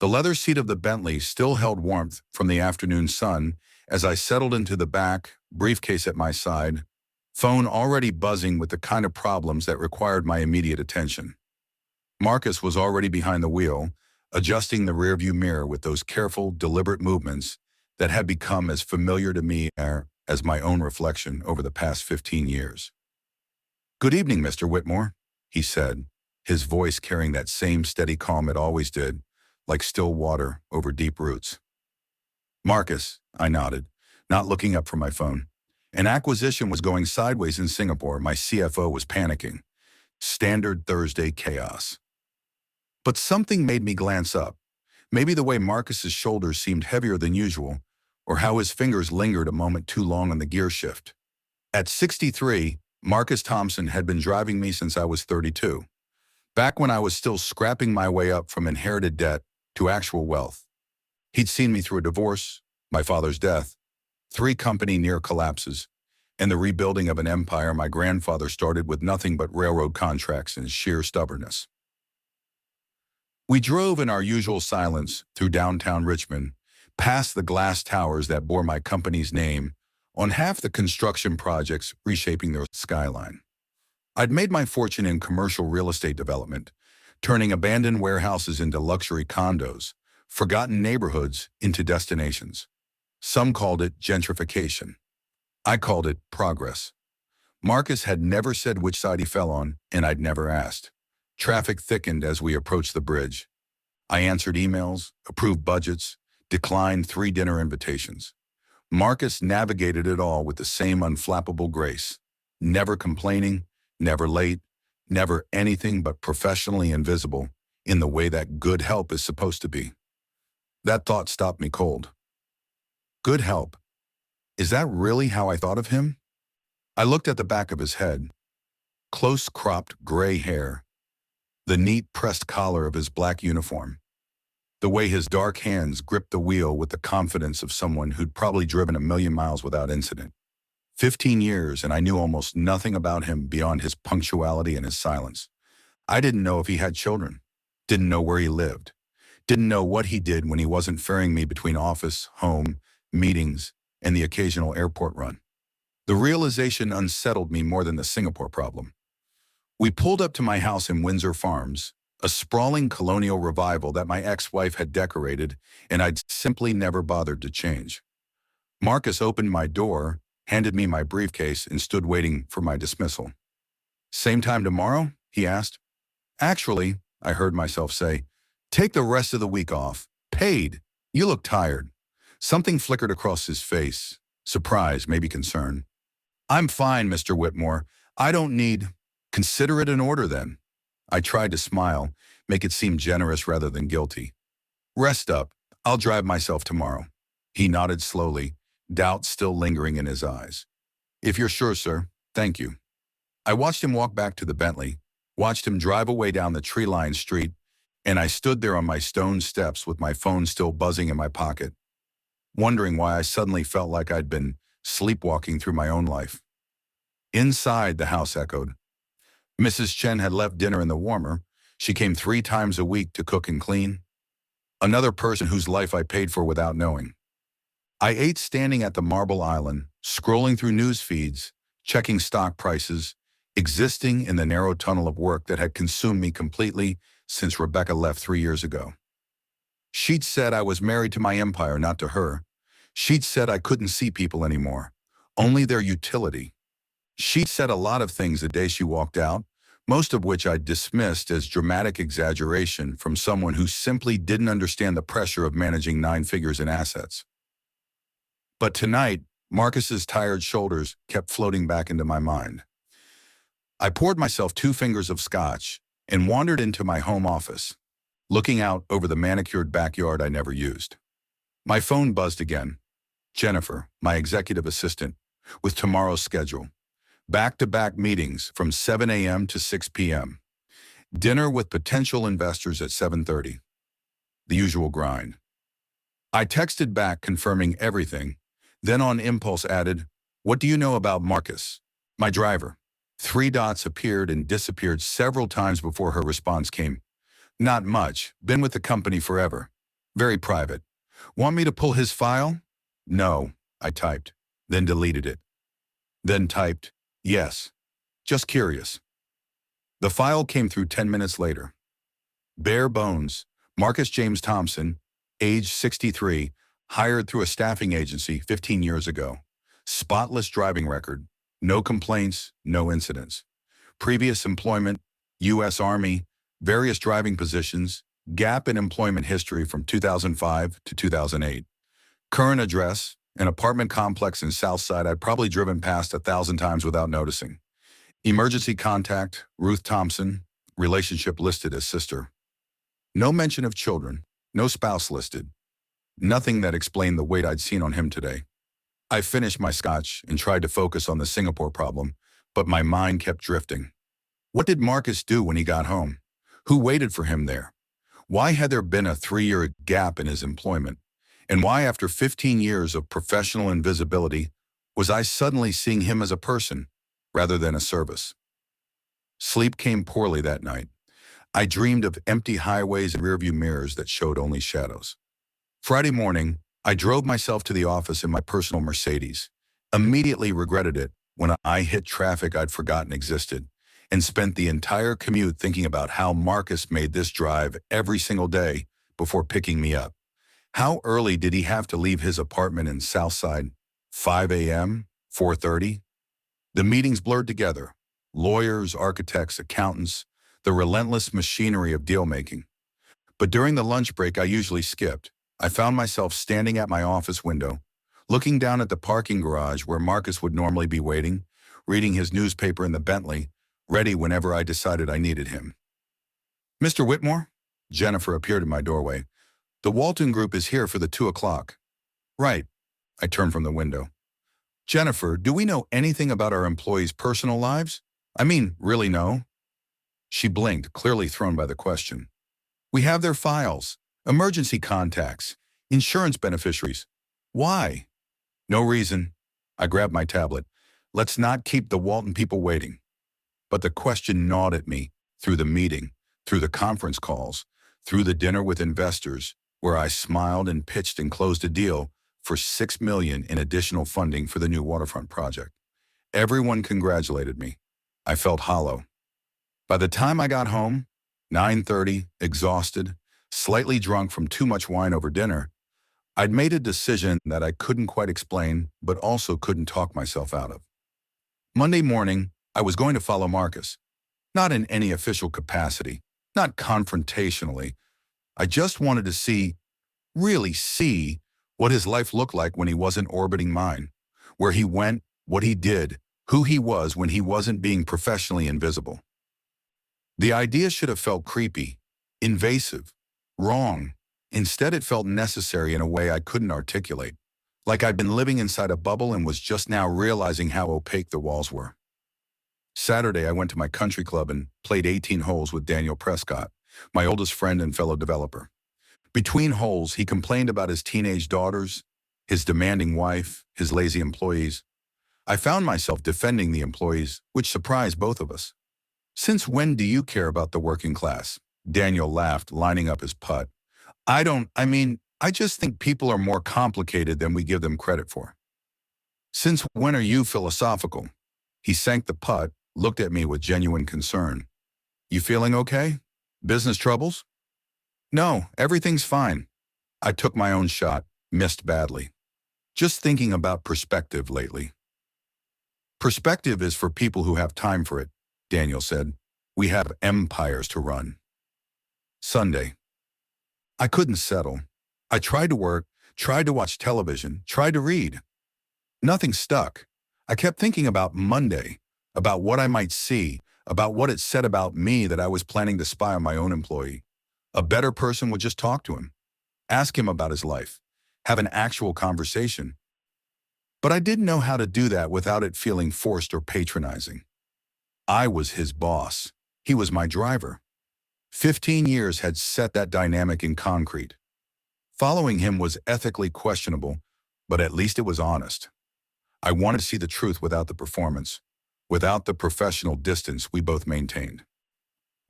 The leather seat of the Bentley still held warmth from the afternoon sun as I settled into the back, briefcase at my side, phone already buzzing with the kind of problems that required my immediate attention. Marcus was already behind the wheel, adjusting the rearview mirror with those careful, deliberate movements that had become as familiar to me as my own reflection over the past 15 years. "Good evening, Mr. Whitmore," he said, his voice carrying that same steady calm it always did, like still water over deep roots. "Marcus," I nodded, not looking up from my phone. An acquisition was going sideways in Singapore. My CFO was panicking. Standard Thursday chaos. But something made me glance up. Maybe the way Marcus's shoulders seemed heavier than usual, or how his fingers lingered a moment too long on the gear shift. At 63, Marcus Thompson had been driving me since I was 32, back when I was still scrapping my way up from inherited debt to actual wealth. He'd seen me through a divorce, my father's death, 3 company near collapses, and the rebuilding of an empire my grandfather started with nothing but railroad contracts and sheer stubbornness. We drove in our usual silence through downtown Richmond, past the glass towers that bore my company's name, on half the construction projects reshaping their skyline. I'd made my fortune in commercial real estate development, turning abandoned warehouses into luxury condos, forgotten neighborhoods into destinations. Some called it gentrification. I called it progress. Marcus had never said which side he fell on, and I'd never asked. Traffic thickened as we approached the bridge. I answered emails, approved budgets, declined 3 dinner invitations. Marcus navigated it all with the same unflappable grace, never complaining, never late, never anything but professionally invisible in the way that good help is supposed to be. That thought stopped me cold. Good help. Is that really how I thought of him? I looked at the back of his head. Close-cropped gray hair. The neat pressed collar of his black uniform. The way his dark hands gripped the wheel with the confidence of someone who'd probably driven 1,000,000 miles without incident. 15 years, and I knew almost nothing about him beyond his punctuality and his silence. I didn't know if he had children. Didn't know where he lived. Didn't know what he did when he wasn't ferrying me between office, home, meetings, and the occasional airport run. The realization unsettled me more than the Singapore problem. We pulled up to my house in Windsor Farms, a sprawling colonial revival that my ex-wife had decorated and I'd simply never bothered to change. Marcus opened my door, handed me my briefcase, and stood waiting for my dismissal. "Same time tomorrow?" he asked. "Actually," I heard myself say, "take the rest of the week off. Paid. You look tired." Something flickered across his face. Surprise, maybe concern. "I'm fine, Mr. Whitmore. I don't need—" "Consider it an order, then." I tried to smile, make it seem generous rather than guilty. "Rest up. I'll drive myself tomorrow." He nodded slowly, doubt still lingering in his eyes. "If you're sure, sir. Thank you." I watched him walk back to the Bentley, watched him drive away down the tree-lined street, and I stood there on my stone steps with my phone still buzzing in my pocket, wondering why I suddenly felt like I'd been sleepwalking through my own life. Inside, the house echoed. Mrs. Chen had left dinner in the warmer. She came 3 times a week to cook and clean. Another person whose life I paid for without knowing. I ate standing at the Marble Island, scrolling through news feeds, checking stock prices, existing in the narrow tunnel of work that had consumed me completely since Rebecca left 3 years ago. She'd said I was married to my empire, not to her. She'd said I couldn't see people anymore, only their utility. She'd said a lot of things the day she walked out, most of which I dismissed as dramatic exaggeration from someone who simply didn't understand the pressure of managing 9 figures in assets. But tonight, Marcus's tired shoulders kept floating back into my mind. I poured myself 2 fingers of scotch and wandered into my home office, looking out over the manicured backyard I never used. My phone buzzed again. Jennifer, my executive assistant, with tomorrow's schedule. Back-to-back meetings from 7 a.m. to 6 p.m. Dinner with potential investors at 7:30. The usual grind. I texted back confirming everything, then on impulse added, "What do you know about Marcus, my driver?" 3 dots appeared and disappeared several times before her response came. "Not much. Been with the company forever. Very private. Want me to pull his file? No, I typed, then deleted it. Then typed, yes, just curious. The file came through 10 minutes later. Bare bones, Marcus James Thompson, age 63, hired through a staffing agency 15 years ago. Spotless driving record, no complaints, no incidents. Previous employment, U.S. Army, various driving positions, gap in employment history from 2005 to 2008. Current address, an apartment complex in Southside I'd probably driven past 1,000 times without noticing. Emergency contact, Ruth Thompson, relationship listed as sister. No mention of children, no spouse listed. Nothing that explained the weight I'd seen on him today. I finished my scotch and tried to focus on the Singapore problem, but my mind kept drifting. What did Marcus do when he got home? Who waited for him there? Why had there been a 3-year gap in his employment? And why, after 15 years of professional invisibility, was I suddenly seeing him as a person rather than a service? Sleep came poorly that night. I dreamed of empty highways and rearview mirrors that showed only shadows. Friday morning, I drove myself to the office in my personal Mercedes, immediately regretted it when I hit traffic I'd forgotten existed, and spent the entire commute thinking about how Marcus made this drive every single day before picking me up. How early did he have to leave his apartment in Southside? 5 a.m.? 4:30? The meetings blurred together. Lawyers, architects, accountants, the relentless machinery of deal-making. But during the lunch break I usually skipped, I found myself standing at my office window, looking down at the parking garage where Marcus would normally be waiting, reading his newspaper in the Bentley, ready whenever I decided I needed him. Mr. Whitmore? Jennifer appeared in my doorway. The Walton Group is here for the 2 o'clock. Right. I turned from the window. Jennifer, do we know anything about our employees' personal lives? I mean, really know? She blinked, clearly thrown by the question. We have their files, emergency contacts, insurance beneficiaries. Why? No reason. I grabbed my tablet. Let's not keep the Walton people waiting. But the question gnawed at me through the meeting, through the conference calls, through the dinner with investors, where I smiled and pitched and closed a deal for $6 million in additional funding for the new waterfront project. Everyone congratulated me. I felt hollow. By the time I got home, 9:30, exhausted, slightly drunk from too much wine over dinner, I'd made a decision that I couldn't quite explain, but also couldn't talk myself out of. Monday morning, I was going to follow Marcus. Not in any official capacity, not confrontationally. I just wanted to see, really see, what his life looked like when he wasn't orbiting mine, where he went, what he did, who he was when he wasn't being professionally invisible. The idea should have felt creepy, invasive, wrong. Instead, it felt necessary in a way I couldn't articulate, like I'd been living inside a bubble and was just now realizing how opaque the walls were. Saturday, I went to my country club and played 18 holes with Daniel Prescott, my oldest friend and fellow developer. Between holes, he complained about his teenage daughters, his demanding wife, his lazy employees. I found myself defending the employees, which surprised both of us. Since when do you care about the working class? Daniel laughed, lining up his putt. I just think people are more complicated than we give them credit for. Since when are you philosophical? He sank the putt, looked at me with genuine concern. You feeling okay? Business troubles? No, everything's fine. I took my own shot, missed badly. Just thinking about perspective lately. Perspective is for people who have time for it, Daniel said. We have empires to run. Sunday. I couldn't settle. I tried to work, tried to watch television, tried to read. Nothing stuck. I kept thinking about Monday, about what I might see, about what it said about me that I was planning to spy on my own employee. A better person would just talk to him, ask him about his life, have an actual conversation. But I didn't know how to do that without it feeling forced or patronizing. I was his boss. He was my driver. 15 years had set that dynamic in concrete. Following him was ethically questionable, but at least it was honest. I wanted to see the truth without the performance, without the professional distance we both maintained.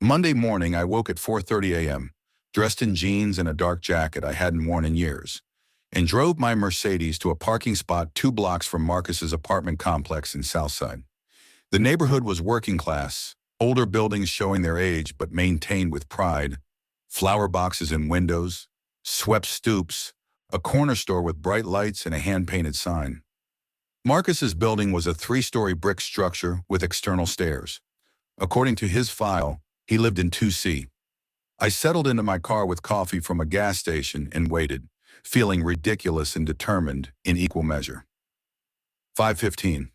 Monday morning, I woke at 4:30 a.m., dressed in jeans and a dark jacket I hadn't worn in years, and drove my Mercedes to a parking spot 2 blocks from Marcus's apartment complex in Southside. The neighborhood was working class, older buildings showing their age but maintained with pride, flower boxes in windows, swept stoops, a corner store with bright lights and a hand-painted sign. Marcus's building was a 3-story brick structure with external stairs. According to his file, he lived in 2C. I settled into my car with coffee from a gas station and waited, feeling ridiculous and determined in equal measure. 5:15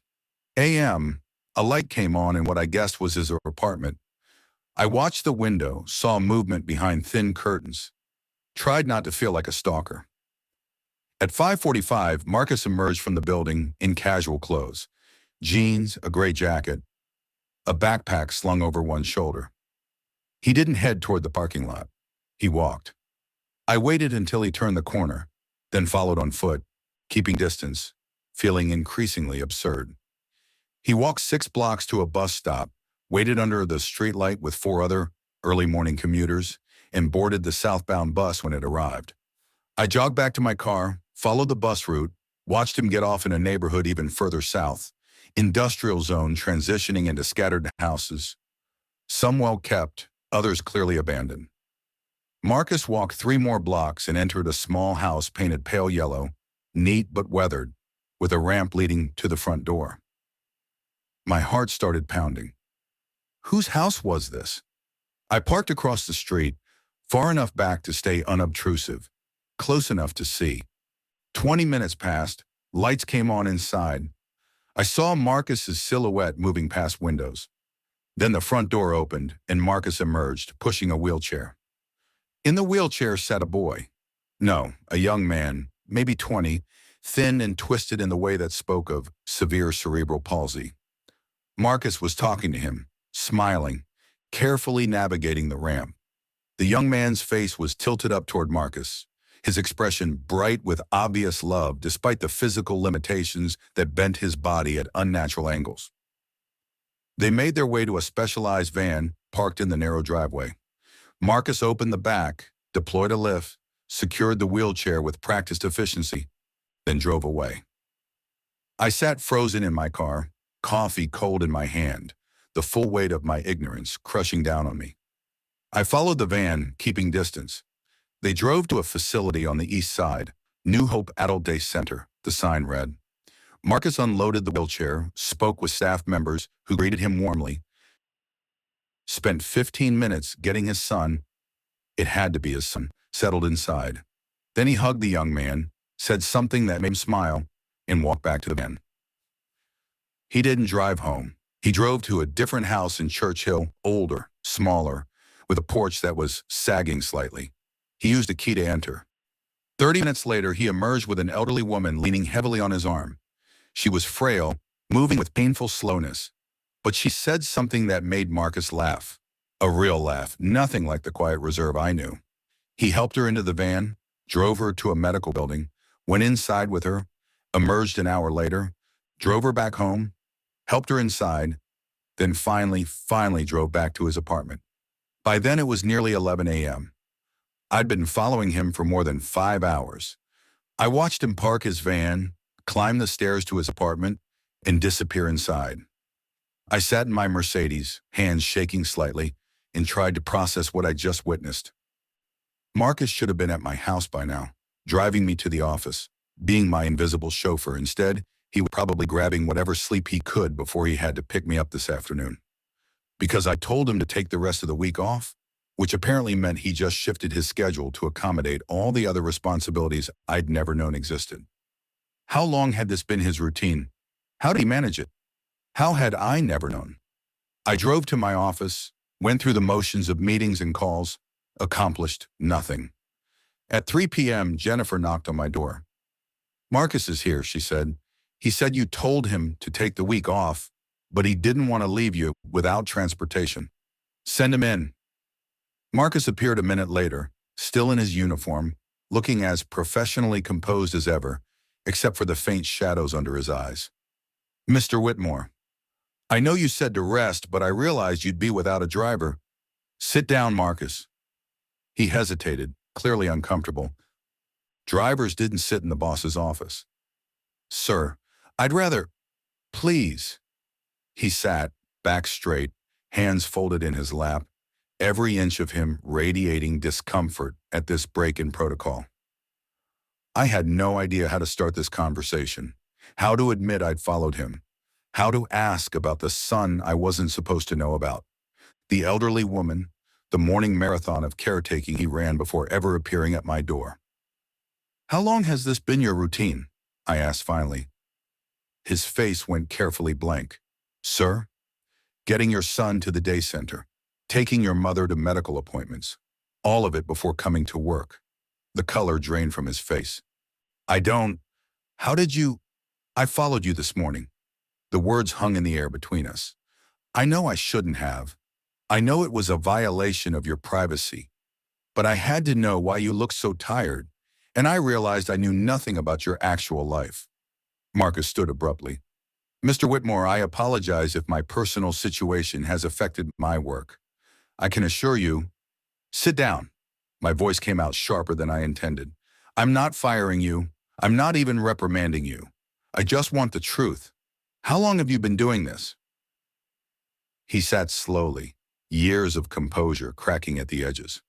a.m., a light came on in what I guessed was his apartment. I watched the window, saw movement behind thin curtains, tried not to feel like a stalker. At 5:45, Marcus emerged from the building in casual clothes, jeans, a gray jacket, a backpack slung over one shoulder. He didn't head toward the parking lot. He walked. I waited until he turned the corner, then followed on foot, keeping distance, feeling increasingly absurd. He walked 6 blocks to a bus stop, waited under the streetlight with 4 other early morning commuters, and boarded the southbound bus when it arrived. I jogged back to my car, followed the bus route, watched him get off in a neighborhood even further south, industrial zone transitioning into scattered houses, some well-kept, others clearly abandoned. Marcus walked 3 more blocks and entered a small house painted pale yellow, neat but weathered, with a ramp leading to the front door. My heart started pounding. Whose house was this? I parked across the street, far enough back to stay unobtrusive, close enough to see. 20 minutes passed, lights came on inside. I saw Marcus's silhouette moving past windows. Then the front door opened and Marcus emerged, pushing a wheelchair. In the wheelchair sat a boy. No, a young man, maybe 20, thin and twisted in the way that spoke of severe cerebral palsy. Marcus was talking to him, smiling, carefully navigating the ramp. The young man's face was tilted up toward Marcus, his expression bright with obvious love despite the physical limitations that bent his body at unnatural angles. They made their way to a specialized van parked in the narrow driveway. Marcus opened the back, deployed a lift, secured the wheelchair with practiced efficiency, then drove away. I sat frozen in my car, coffee cold in my hand, the full weight of my ignorance crushing down on me. I followed the van, keeping distance. They drove to a facility on the east side, New Hope Adult Day Center, the sign read. Marcus unloaded the wheelchair, spoke with staff members who greeted him warmly, spent 15 minutes getting his son, it had to be his son, settled inside. Then he hugged the young man, said something that made him smile, and walked back to the van. He didn't drive home. He drove to a different house in Churchill, older, smaller, with a porch that was sagging slightly. He used a key to enter. 30 minutes later, he emerged with an elderly woman leaning heavily on his arm. She was frail, moving with painful slowness, but she said something that made Marcus laugh. A real laugh, nothing like the quiet reserve I knew. He helped her into the van, drove her to a medical building, went inside with her, emerged an hour later, drove her back home, helped her inside, then finally drove back to his apartment. By then it was nearly 11 a.m. I'd been following him for more than 5 hours. I watched him park his van, climb the stairs to his apartment, and disappear inside. I sat in my Mercedes, hands shaking slightly, and tried to process what I just witnessed. Marcus should have been at my house by now, driving me to the office, being my invisible chauffeur. Instead, he was probably grabbing whatever sleep he could before he had to pick me up this afternoon. Because I told him to take the rest of the week off, which apparently meant he just shifted his schedule to accommodate all the other responsibilities I'd never known existed. How long had this been his routine? How did he manage it? How had I never known? I drove to my office, went through the motions of meetings and calls, accomplished nothing. At 3 p.m., Jennifer knocked on my door. "Marcus is here," she said. "He said you told him to take the week off, but he didn't want to leave you without transportation. Send him in." Marcus appeared a minute later, still in his uniform, looking as professionally composed as ever, except for the faint shadows under his eyes. "Mr. Whitmore, I know you said to rest, but I realized you'd be without a driver. Sit down, Marcus." He hesitated, clearly uncomfortable. Drivers didn't sit in the boss's office. Sir, I'd rather, please. He sat, back straight, hands folded in his lap, every inch of him radiating discomfort at this break in protocol. I had no idea how to start this conversation, how to admit I'd followed him, how to ask about the son I wasn't supposed to know about, the elderly woman, the morning marathon of caretaking he ran before ever appearing at my door. How long has this been your routine? I asked finally. His face went carefully blank. Sir, getting your son to the day center, taking your mother to medical appointments, all of it before coming to work. The color drained from his face. How did you? I followed you this morning. The words hung in the air between us. I know I shouldn't have. I know it was a violation of your privacy. But I had to know why you looked so tired, and I realized I knew nothing about your actual life. Marcus stood abruptly. Mr. Whitmore, I apologize if my personal situation has affected my work. I can assure you, sit down. My voice came out sharper than I intended. I'm not firing you. I'm not even reprimanding you. I just want the truth. How long have you been doing this? He sat slowly, years of composure cracking at the edges.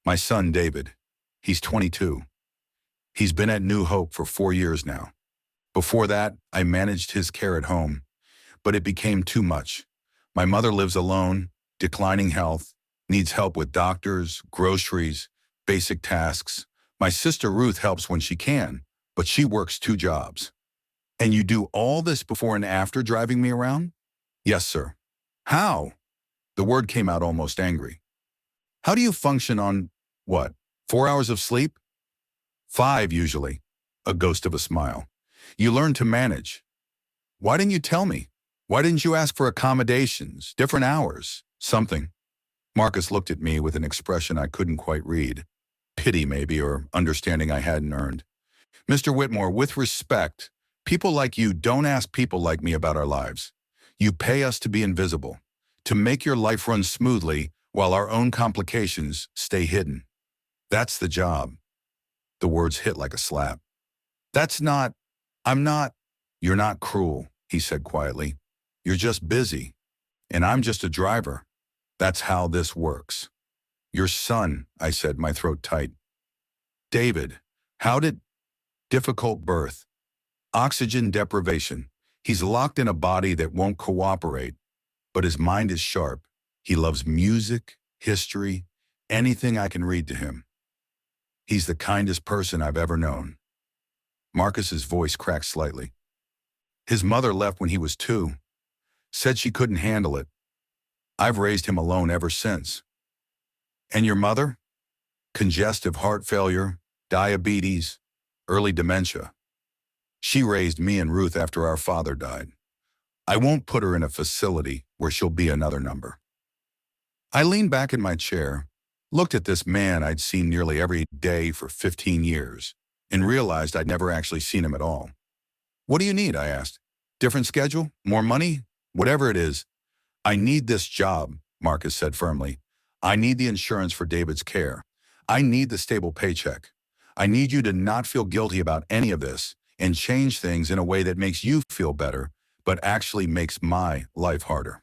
My son, David, he's 22. He's been at New Hope for 4 years now. Before that, I managed his care at home, but it became too much. My mother lives alone, declining health, needs help with doctors, groceries, basic tasks. My sister Ruth helps when she can, but she works 2 jobs. And you do all this before and after driving me around? Yes, sir. How? The word came out almost angry. How do you function on, what, 4 hours of sleep? 5 usually. A ghost of a smile. You learn to manage. Why didn't you tell me? Why didn't you ask for accommodations, different hours, something? Marcus looked at me with an expression I couldn't quite read. Pity maybe, or understanding I hadn't earned. Mr. Whitmore, with respect, people like you don't ask people like me about our lives. You pay us to be invisible, to make your life run smoothly while our own complications stay hidden. That's the job. The words hit like a slap. You're not cruel, he said quietly. You're just busy, and I'm just a driver. That's how this works. Your son, I said, my throat tight. David, difficult birth, oxygen deprivation. He's locked in a body that won't cooperate, but his mind is sharp. He loves music, history, anything I can read to him. He's the kindest person I've ever known. Marcus's voice cracked slightly. His mother left when he was 2, said she couldn't handle it. I've raised him alone ever since. And your mother? Congestive heart failure, diabetes, early dementia. She raised me and Ruth after our father died. I won't put her in a facility where she'll be another number. I leaned back in my chair, looked at this man I'd seen nearly every day for 15 years, and realized I'd never actually seen him at all. What do you need? I asked. Different schedule? More money? Whatever it is. I need this job, Marcus said firmly. I need the insurance for David's care. I need the stable paycheck. I need you to not feel guilty about any of this and change things in a way that makes you feel better, but actually makes my life harder.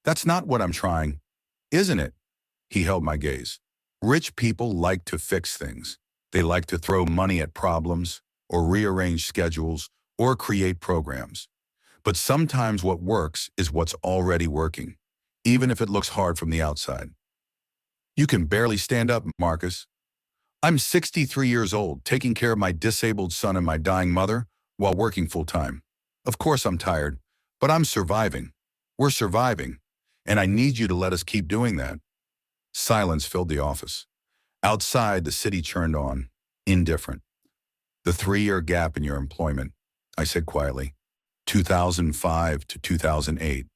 That's not what I'm trying, isn't it? He held my gaze. Rich people like to fix things. They like to throw money at problems, or rearrange schedules, or create programs. But sometimes what works is what's already working, even if it looks hard from the outside. You can barely stand up, Marcus. I'm 63 years old, taking care of my disabled son and my dying mother while working full-time. Of course I'm tired, but I'm surviving. We're surviving, and I need you to let us keep doing that. Silence filled the office. Outside, the city churned on, indifferent. The 3-year gap in your employment, I said quietly. 2005 to 2008.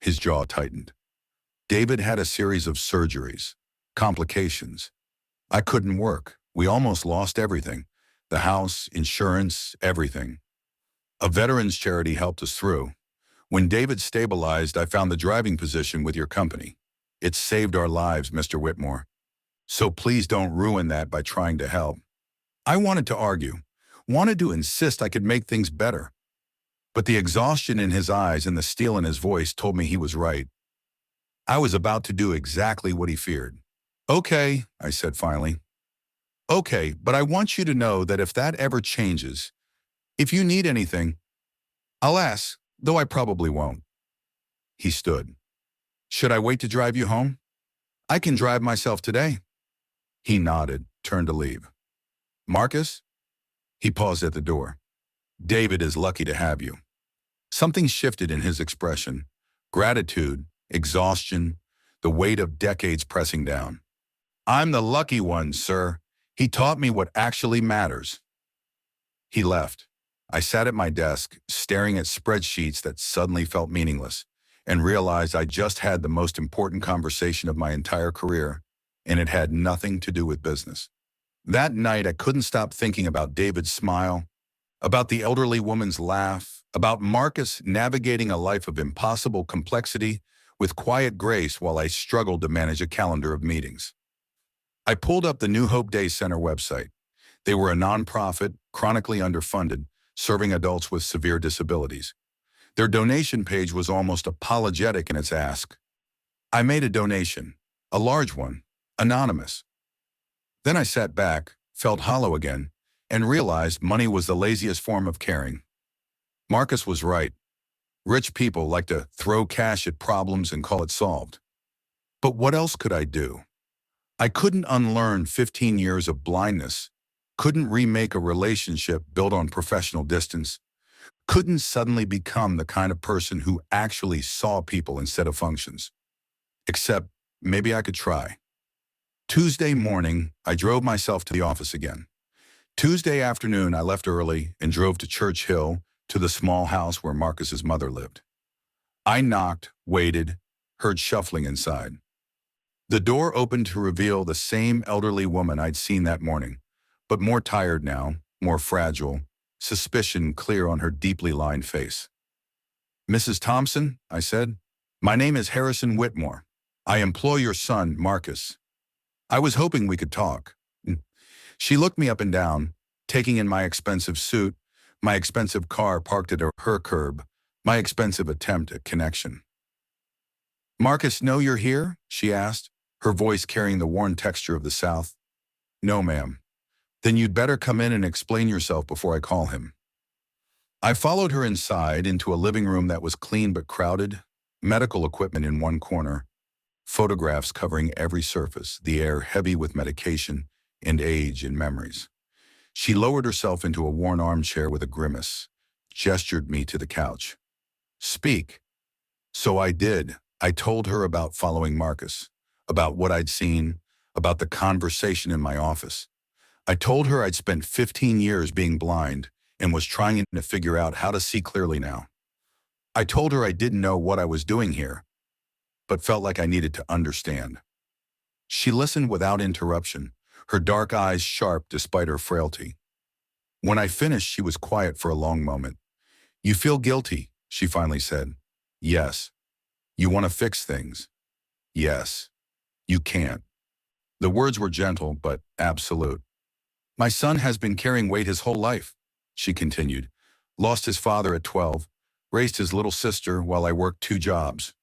His jaw tightened. David had a series of surgeries, complications. I couldn't work. We almost lost everything. The house, insurance, everything. A veterans charity helped us through. When David stabilized, I found the driving position with your company. It saved our lives, Mr. Whitmore. So please don't ruin that by trying to help. I wanted to argue, wanted to insist I could make things better. But the exhaustion in his eyes and the steel in his voice told me he was right. I was about to do exactly what he feared. Okay, I said finally. Okay, but I want you to know that if that ever changes, if you need anything, I'll ask, though I probably won't. He stood. Should I wait to drive you home? I can drive myself today. He nodded, turned to leave. Marcus? He paused at the door. David is lucky to have you. Something shifted in his expression. Gratitude, exhaustion, the weight of decades pressing down. I'm the lucky one, sir. He taught me what actually matters. He left. I sat at my desk, staring at spreadsheets that suddenly felt meaningless, and realized I just had the most important conversation of my entire career, and it had nothing to do with business. That night, I couldn't stop thinking about David's smile, about the elderly woman's laugh, about Marcus navigating a life of impossible complexity with quiet grace while I struggled to manage a calendar of meetings. I pulled up the New Hope Day Center website. They were a nonprofit, chronically underfunded, serving adults with severe disabilities. Their donation page was almost apologetic in its ask. I made a donation, a large one, anonymous. Then I sat back, felt hollow again, and realized money was the laziest form of caring. Marcus was right. Rich people like to throw cash at problems and call it solved. But what else could I do? I couldn't unlearn 15 years of blindness, couldn't remake a relationship built on professional distance, couldn't suddenly become the kind of person who actually saw people instead of functions. Except maybe I could try. Tuesday morning, I drove myself to the office again. Tuesday afternoon, I left early and drove to Church Hill, to the small house where Marcus's mother lived. I knocked, waited, heard shuffling inside. The door opened to reveal the same elderly woman I'd seen that morning, but more tired now, more fragile, suspicion clear on her deeply lined face. Mrs. Thompson, I said, my name is Harrison Whitmore. I employ your son, Marcus. I was hoping we could talk. She looked me up and down, taking in my expensive suit, my expensive car parked at her curb, my expensive attempt at connection. Marcus, know you're here? She asked, her voice carrying the worn texture of the South. No, ma'am. Then you'd better come in and explain yourself before I call him. I followed her inside into a living room that was clean but crowded, medical equipment in one corner, photographs covering every surface, the air heavy with medication and age and memories. She lowered herself into a worn armchair with a grimace, gestured me to the couch. Speak. So I did. I told her about following Marcus, about what I'd seen, about the conversation in my office. I told her I'd spent 15 years being blind and was trying to figure out how to see clearly now. I told her I didn't know what I was doing here, but felt like I needed to understand. She listened without interruption, her dark eyes sharp despite her frailty. When I finished, she was quiet for a long moment. You feel guilty, she finally said. Yes. You want to fix things. Yes. You can't. The words were gentle, but absolute. My son has been carrying weight his whole life, she continued. Lost his father at 12, raised his little sister while I worked 2 jobs.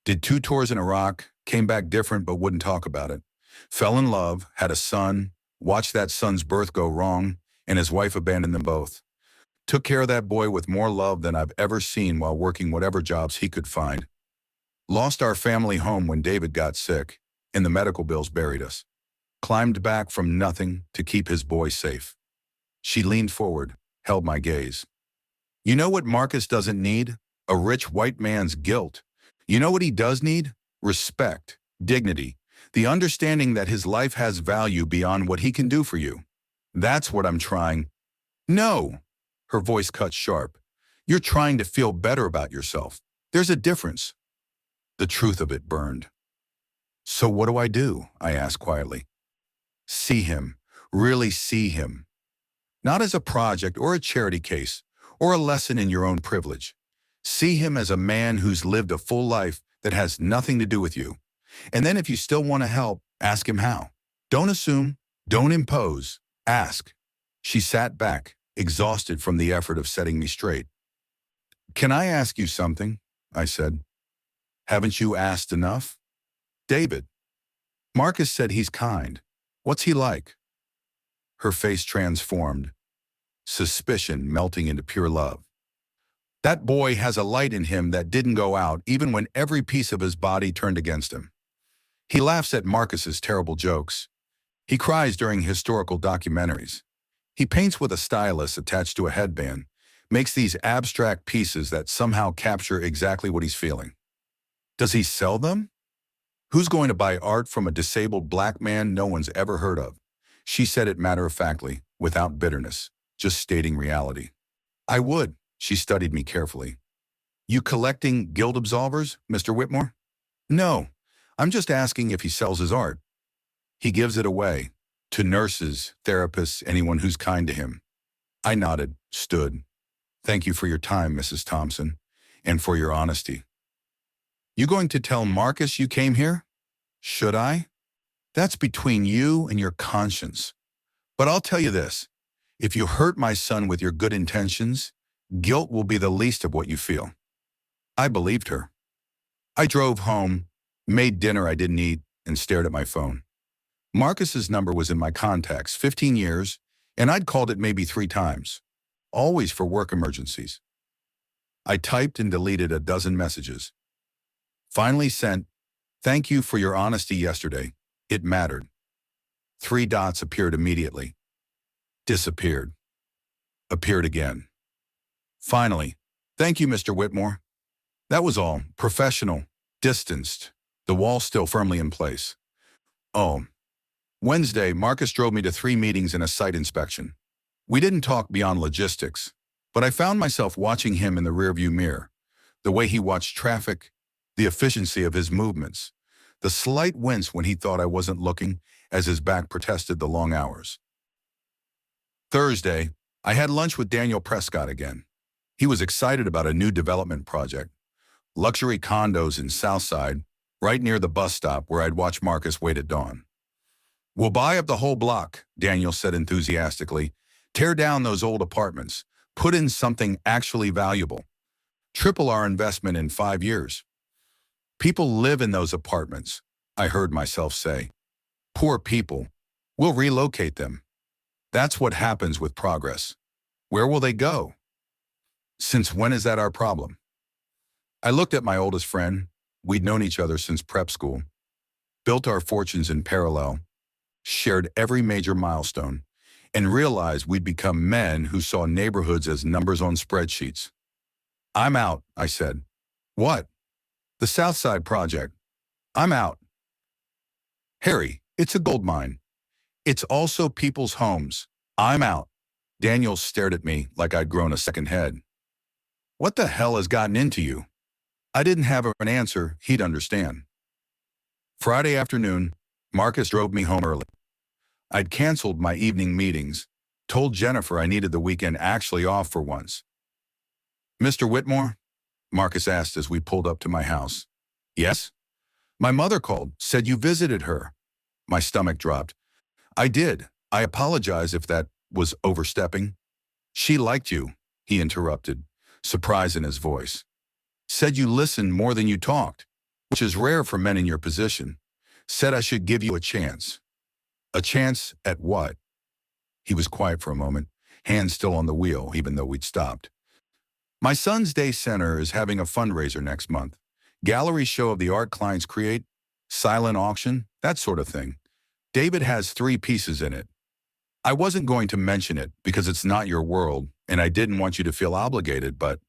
Did 2 tours in Iraq, came back different but wouldn't talk about it. Fell in love, had a son, watched that son's birth go wrong, and his wife abandoned them both. Took care of that boy with more love than I've ever seen while working whatever jobs he could find. Lost our family home when David got sick, and the medical bills buried us. Climbed back from nothing to keep his boy safe. She leaned forward, held my gaze. You know what Marcus doesn't need? A rich white man's guilt. You know what he does need? Respect, dignity, the understanding that his life has value beyond what he can do for you. That's what I'm trying. No, her voice cut sharp. You're trying to feel better about yourself. There's a difference. The truth of it burned. So what do? I asked quietly. See him, really see him. Not as a project or a charity case or a lesson in your own privilege. See him as a man who's lived a full life that has nothing to do with you. And then if you still want to help, ask him how. Don't assume, don't impose, ask. She sat back, exhausted from the effort of setting me straight. Can I ask you something? I said. Haven't you asked enough? David. Marcus said he's kind. What's he like? Her face transformed, suspicion melting into pure love. That boy has a light in him that didn't go out even when every piece of his body turned against him. He laughs at Marcus's terrible jokes. He cries during historical documentaries. He paints with a stylus attached to a headband, makes these abstract pieces that somehow capture exactly what he's feeling. Does he sell them? Who's going to buy art from a disabled black man no one's ever heard of? She said it matter-of-factly, without bitterness, just stating reality. I would. She studied me carefully. You collecting guild absolvers, Mr. Whitmore? No, I'm just asking if he sells his art. He gives it away, to nurses, therapists, anyone who's kind to him. I nodded, stood. Thank you for your time, Mrs. Thompson, and for your honesty. You going to tell Marcus you came here? Should I? That's between you and your conscience. But I'll tell you this, if you hurt my son with your good intentions, guilt will be the least of what you feel. I believed her. I drove home, made dinner I didn't eat, and stared at my phone. Marcus's number was in my contacts, 15 years, and I'd called it maybe 3 times, always for work emergencies. I typed and deleted a dozen messages. Finally sent, thank you for your honesty yesterday. It mattered. 3 dots appeared immediately. Disappeared. Appeared again. Finally, thank you, Mr. Whitmore. That was all, professional, distanced, the wall still firmly in place. Oh. Wednesday, Marcus drove me to 3 meetings and a site inspection. We didn't talk beyond logistics, but I found myself watching him in the rearview mirror, the way he watched traffic, the efficiency of his movements, the slight wince when he thought I wasn't looking as his back protested the long hours. Thursday, I had lunch with Daniel Prescott again. He was excited about a new development project, luxury condos in Southside, right near the bus stop where I'd watch Marcus wait at dawn. We'll buy up the whole block, Daniel said enthusiastically. Tear down those old apartments, put in something actually valuable. Triple our investment in 5 years. People live in those apartments, I heard myself say. Poor people. We'll relocate them. That's what happens with progress. Where will they go? Since when is that our problem? I looked at my oldest friend. We'd known each other since prep school. Built our fortunes in parallel. Shared every major milestone. And realized we'd become men who saw neighborhoods as numbers on spreadsheets. I'm out, I said. What? The Southside project. I'm out. Harry, it's a gold mine. It's also people's homes. I'm out. Daniel stared at me like I'd grown a second head. What the hell has gotten into you? I didn't have an answer he'd understand. Friday afternoon, Marcus drove me home early. I'd canceled my evening meetings, told Jennifer I needed the weekend actually off for once. Mr. Whitmore? Marcus asked as we pulled up to my house. Yes? My mother called, said you visited her. My stomach dropped. I did. I apologize if that was overstepping. She liked you, he interrupted, surprise in his voice. Said you listened more than you talked, which is rare for men in your position. Said I should give you a chance. A chance at what? He was quiet for a moment, hands still on the wheel, even though we'd stopped. My son's day center is having a fundraiser next month. Gallery show of the art clients create, silent auction, that sort of thing. David has 3 pieces in it. I wasn't going to mention it because it's not your world, and I didn't want you to feel obligated, but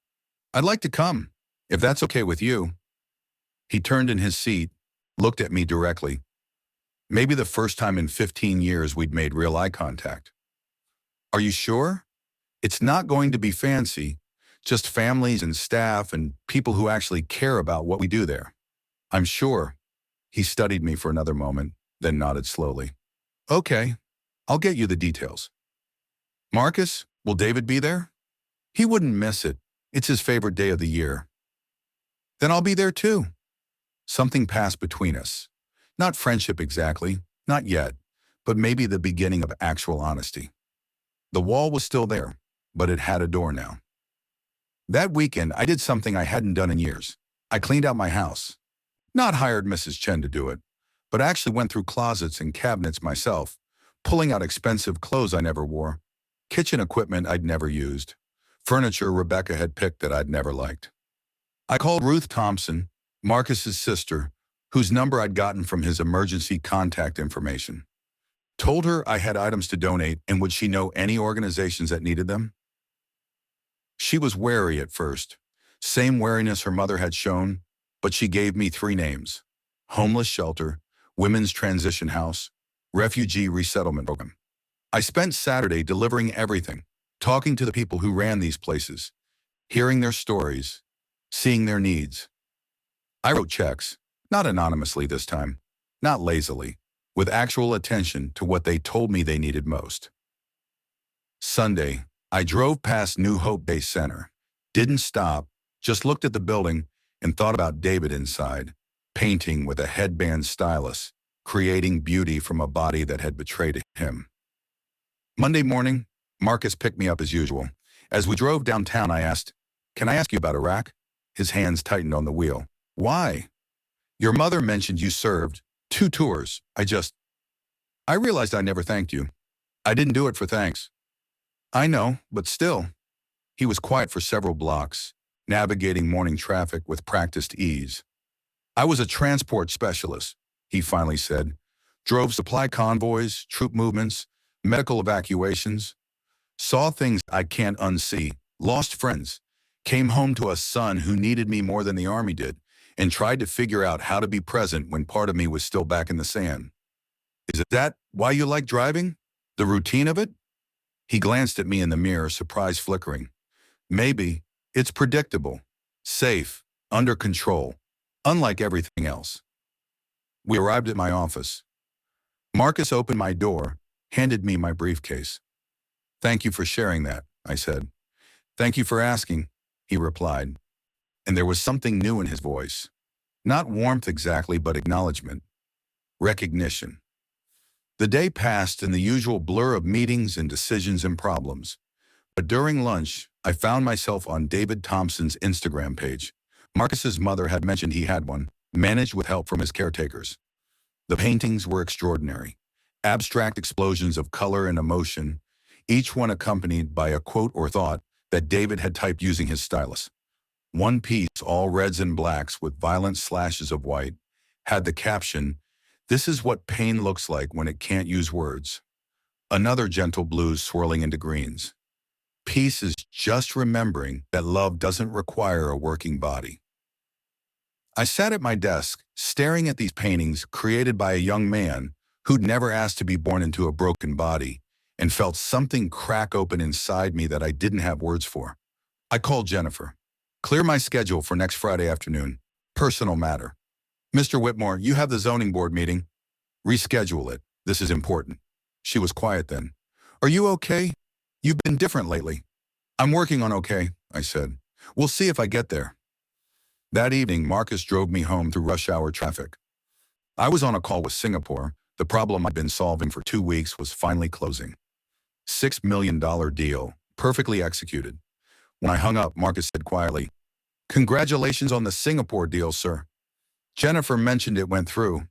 I'd like to come, if that's okay with you. He turned in his seat, looked at me directly. Maybe the first time in 15 years we'd made real eye contact. Are you sure? It's not going to be fancy, just families and staff and people who actually care about what we do there. I'm sure. He studied me for another moment, then nodded slowly. Okay, I'll get you the details. Marcus, will David be there? He wouldn't miss it. It's his favorite day of the year. Then I'll be there too. Something passed between us. Not friendship exactly, not yet, but maybe the beginning of actual honesty. The wall was still there, but it had a door now. That weekend, I did something I hadn't done in years. I cleaned out my house. Not hired Mrs. Chen to do it, but actually went through closets and cabinets myself, pulling out expensive clothes I never wore, kitchen equipment I'd never used, furniture Rebecca had picked that I'd never liked. I called Ruth Thompson, Marcus's sister, whose number I'd gotten from his emergency contact information. Told her I had items to donate and would she know any organizations that needed them? She was wary at first, same wariness her mother had shown, but she gave me 3 names: homeless shelter, women's transition house, refugee resettlement program. I spent Saturday delivering everything, talking to the people who ran these places, hearing their stories, seeing their needs. I wrote checks, not anonymously this time, not lazily, with actual attention to what they told me they needed most. Sunday, I drove past New Hope Day Center, didn't stop, just looked at the building and thought about David inside, painting with a headband stylus, creating beauty from a body that had betrayed him. Monday morning, Marcus picked me up as usual. As we drove downtown, I asked, "Can I ask you about Iraq?" His hands tightened on the wheel. "Why?" "Your mother mentioned you served 2 tours. I realized I never thanked you. I didn't do it for thanks." "I know, but still." He was quiet for several blocks, navigating morning traffic with practiced ease. "I was a transport specialist," he finally said. "Drove supply convoys, troop movements, medical evacuations. Saw things I can't unsee, lost friends, came home to a son who needed me more than the army did, and tried to figure out how to be present when part of me was still back in the sand." "Is that why you like driving? The routine of it?" He glanced at me in the mirror, surprise flickering. "Maybe. It's predictable, safe, under control, unlike everything else." We arrived at my office. Marcus opened my door, handed me my briefcase. "Thank you for sharing that," I said. "Thank you for asking," he replied. And there was something new in his voice. Not warmth exactly, but acknowledgement. Recognition. The day passed in the usual blur of meetings and decisions and problems. But during lunch, I found myself on David Thompson's Instagram page. Marcus's mother had mentioned he had one, managed with help from his caretakers. The paintings were extraordinary. Abstract explosions of color and emotion, each one accompanied by a quote or thought that David had typed using his stylus. One piece, all reds and blacks with violent slashes of white, had the caption, "This is what pain looks like when it can't use words." Another, gentle blues swirling into greens. "Peace is just remembering that love doesn't require a working body." I sat at my desk, staring at these paintings created by a young man who'd never asked to be born into a broken body, and felt something crack open inside me that I didn't have words for. I called Jennifer. "Clear my schedule for next Friday afternoon. Personal matter." "Mr. Whitmore, you have the zoning board meeting." "Reschedule it. This is important." She was quiet then. "Are you okay? You've been different lately." "I'm working on okay," I said. "We'll see if I get there." That evening, Marcus drove me home through rush hour traffic. I was on a call with Singapore. The problem I'd been solving for 2 weeks was finally closing. $6 million deal, perfectly executed. When I hung up, Marcus said quietly, "Congratulations on the Singapore deal, sir. Jennifer mentioned it went through.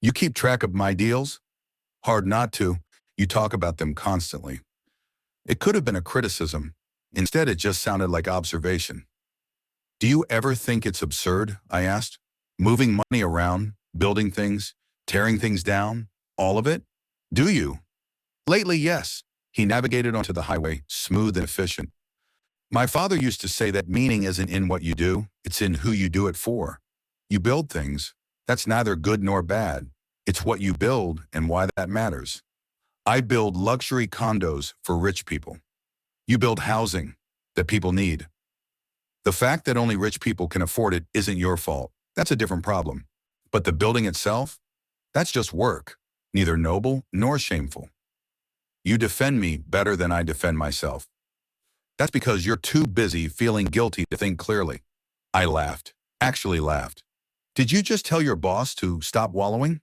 You keep track of my deals?" "Hard not to. You talk about them constantly." It could have been a criticism. Instead, it just sounded like observation. "Do you ever think it's absurd?" I asked. "Moving money around, building things, tearing things down, all of it? Do you?" "Lately, yes." He navigated onto the highway, smooth and efficient. "My father used to say that meaning isn't in what you do, it's in who you do it for. You build things. That's neither good nor bad. It's what you build and why that matters. I build luxury condos for rich people. You build housing that people need. The fact that only rich people can afford it isn't your fault. That's a different problem. But the building itself? That's just work, neither noble nor shameful. You defend me better than I defend myself. That's because you're too busy feeling guilty to think clearly." I laughed, actually laughed. "Did you just tell your boss to stop wallowing?"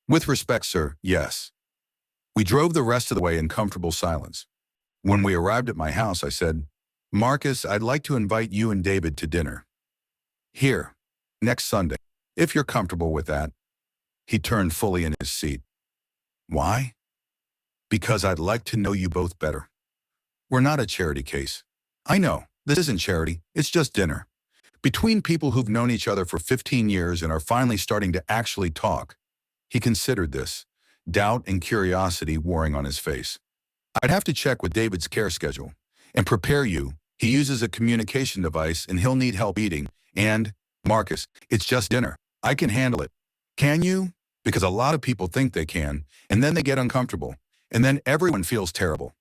"With respect, sir, yes." We drove the rest of the way in comfortable silence. When we arrived at my house, I said, "Marcus, I'd like to invite you and David to dinner. Here, next Sunday, if you're comfortable with that." He turned fully in his seat. "Why?" "Because I'd like to know you both better. We're not a charity case." "I know, this isn't charity, it's just dinner. Between people who've known each other for 15 years and are finally starting to actually talk." He considered this, doubt and curiosity warring on his face. "I'd have to check with David's care schedule and prepare you. He uses a communication device and he'll need help eating. And, Marcus, it's just dinner. I can handle it." "Can you?" "Because a lot of people think they can, and then they get uncomfortable, and then everyone feels terrible.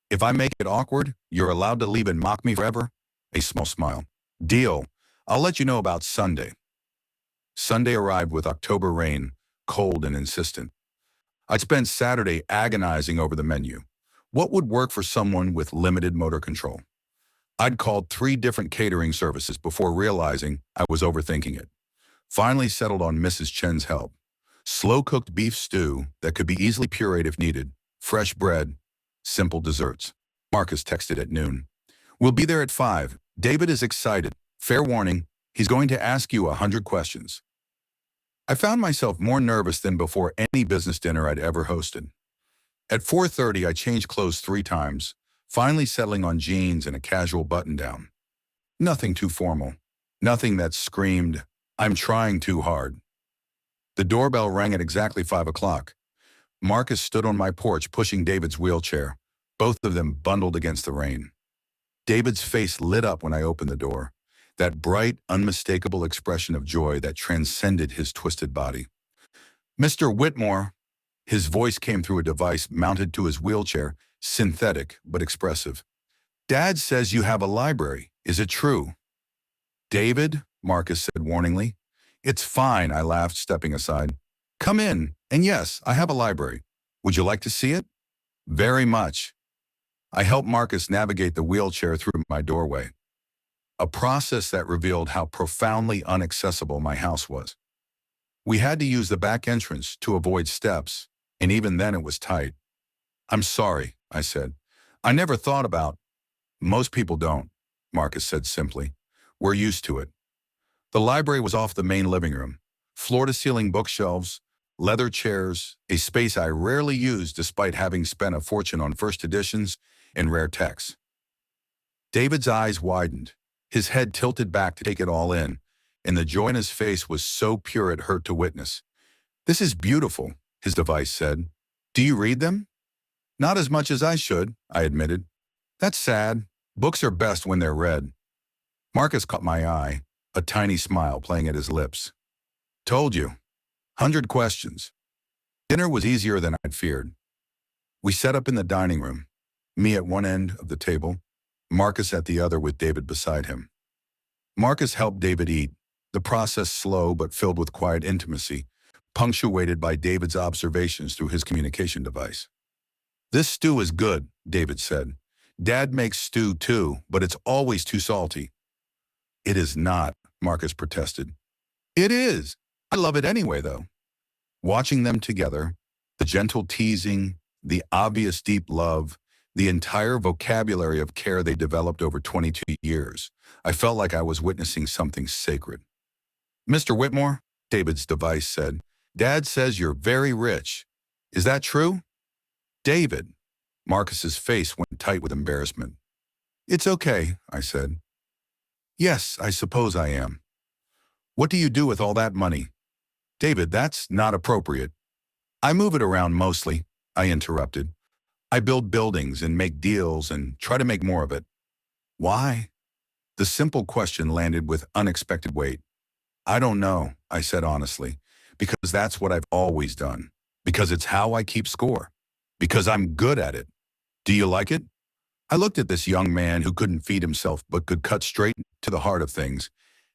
If I make it awkward, you're allowed to leave and mock me forever?" A small smile. "Deal. I'll let you know about Sunday." Sunday arrived with October rain, cold and insistent. I'd spent Saturday agonizing over the menu. What would work for someone with limited motor control? I'd called 3 different catering services before realizing I was overthinking it. Finally settled on Mrs. Chen's help. Slow-cooked beef stew that could be easily pureed if needed, fresh bread, simple desserts. Marcus texted at noon. "We'll be there at 5. David is excited. Fair warning, he's going to ask you 100 questions." I found myself more nervous than before any business dinner I'd ever hosted. At 4:30, I changed clothes 3 times, finally settling on jeans and a casual button-down. Nothing too formal. Nothing that screamed, "I'm trying too hard." The doorbell rang at exactly 5 o'clock. Marcus stood on my porch pushing David's wheelchair, both of them bundled against the rain. David's face lit up when I opened the door, that bright, unmistakable expression of joy that transcended his twisted body. "Mr. Whitmore," his voice came through a device mounted to his wheelchair, synthetic but expressive. "Dad says you have a library. Is it true?" "David," Marcus said warningly. "It's fine," I laughed, stepping aside. "Come in, and yes, I have a library. Would you like to see it?" "Very much." I helped Marcus navigate the wheelchair through my doorway, a process that revealed how profoundly inaccessible my house was. We had to use the back entrance to avoid steps, and even then it was tight. "I'm sorry," I said. "I never thought about—" "Most people don't," Marcus said simply. "We're used to it." The library was off the main living room, floor-to-ceiling bookshelves, leather chairs, a space I rarely used despite having spent a fortune on first editions and rare texts. David's eyes widened, his head tilted back to take it all in, and the joy in his face was so pure it hurt to witness. "This is beautiful," his device said. "Do you read them?" "Not as much as I should," I admitted. "That's sad. Books are best when they're read." Marcus caught my eye, a tiny smile playing at his lips. "Told you. 100 questions." Dinner was easier than I'd feared. We set up in the dining room, me at one end of the table, Marcus at the other with David beside him. Marcus helped David eat, the process slow but filled with quiet intimacy, punctuated by David's observations through his communication device. "This stew is good," David said. "Dad makes stew too, but it's always too salty." "It is not," Marcus protested. "It is. I love it anyway, though." Watching them together, the gentle teasing, the obvious deep love, the entire vocabulary of care they developed over 22 years, I felt like I was witnessing something sacred. "Mr. Whitmore," David's device said, "Dad says you're very rich. Is that true?" "David." Marcus's face went tight with embarrassment. "It's okay," I said. "Yes, I suppose I am." "What do you do with all that money?" "David, that's not appropriate." "I move it around mostly," I interrupted. "I build buildings and make deals and try to make more of it." "Why?" The simple question landed with unexpected weight. "I don't know," I said honestly, "because that's what I've always done. Because it's how I keep score. Because I'm good at it. Do you like it?" I looked at this young man who couldn't feed himself but could cut straight to the heart of things,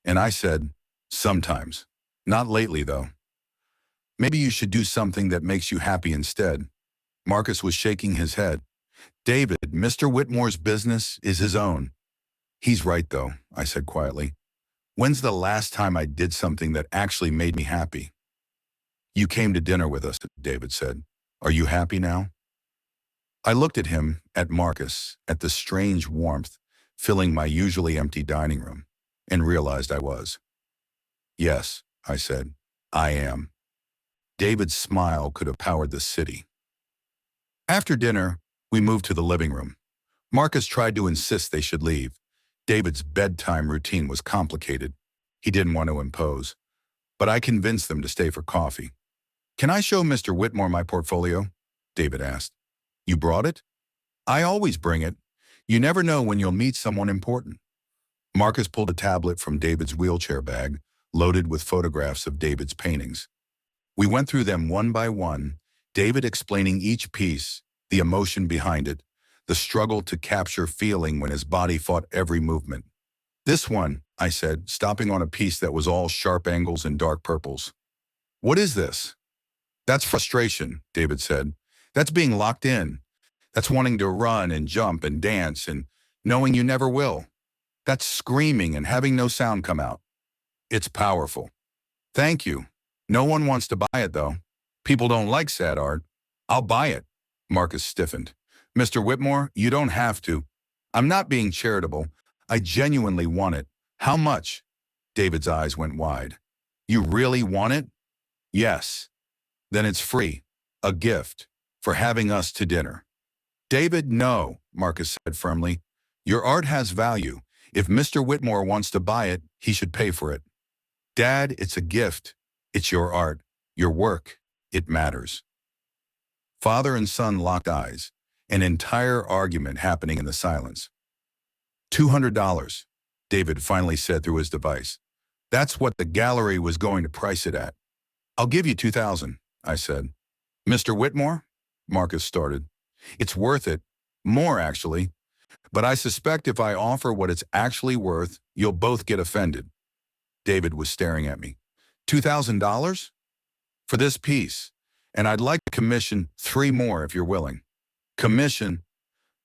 and I said, "Sometimes. Not lately, though." "Maybe you should do something that makes you happy instead." Marcus was shaking his head. "David, Mr. Whitmore's business is his own." "He's right, though," I said quietly. "When's the last time I did something that actually made me happy?" "You came to dinner with us," David said. "Are you happy now?" I looked at him, at Marcus, at the strange warmth filling my usually empty dining room, and realized I was. Yes, I said, I am. David's smile could have powered the city. After dinner, we moved to the living room. Marcus tried to insist they should leave. David's bedtime routine was complicated. He didn't want to impose, but I convinced them to stay for coffee. Can I show Mr. Whitmore my portfolio? David asked. You brought it? I always bring it. You never know when you'll meet someone important. Marcus pulled a tablet from David's wheelchair bag, loaded with photographs of David's paintings. We went through them one by one, David explaining each piece, the emotion behind it, the struggle to capture feeling when his body fought every movement. This one, I said, stopping on a piece that was all sharp angles and dark purples. What is this? That's frustration, David said. That's being locked in. That's wanting to run and jump and dance and knowing you never will. That's screaming and having no sound come out. It's powerful. Thank you. No one wants to buy it, though. People don't like sad art. I'll buy it. Marcus stiffened. Mr. Whitmore, you don't have to. I'm not being charitable. I genuinely want it. How much? David's eyes went wide. You really want it? Yes. Then it's free. A gift. For having us to dinner. David, no, Marcus said firmly. Your art has value. If Mr. Whitmore wants to buy it, he should pay for it. Dad, it's a gift. It's your art, your work. It matters. Father and son locked eyes, an entire argument happening in the silence. $200, David finally said through his device. That's what the gallery was going to price it at. I'll give you $2,000, I said. Mr. Whitmore? Marcus started. It's worth it. More, actually. But I suspect if I offer what it's actually worth, you'll both get offended. David was staring at me. $2,000? For this piece. And I'd like to commission 3 more if you're willing. Commission?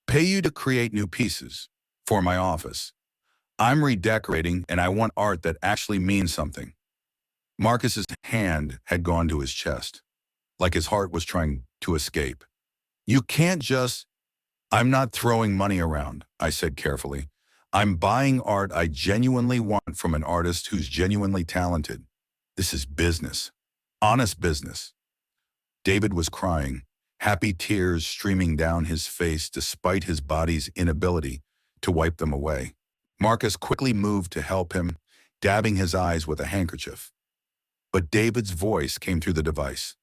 Pay you to create new pieces. For my office. I'm redecorating and I want art that actually means something. Marcus's hand had gone to his chest, like his heart was trying to escape. You can't just... I'm not throwing money around, I said carefully. I'm buying art I genuinely want from an artist who's genuinely talented. This is business. Honest business. David was crying, happy tears streaming down his face despite his body's inability to wipe them away. Marcus quickly moved to help him, dabbing his eyes with a handkerchief. But David's voice came through the device.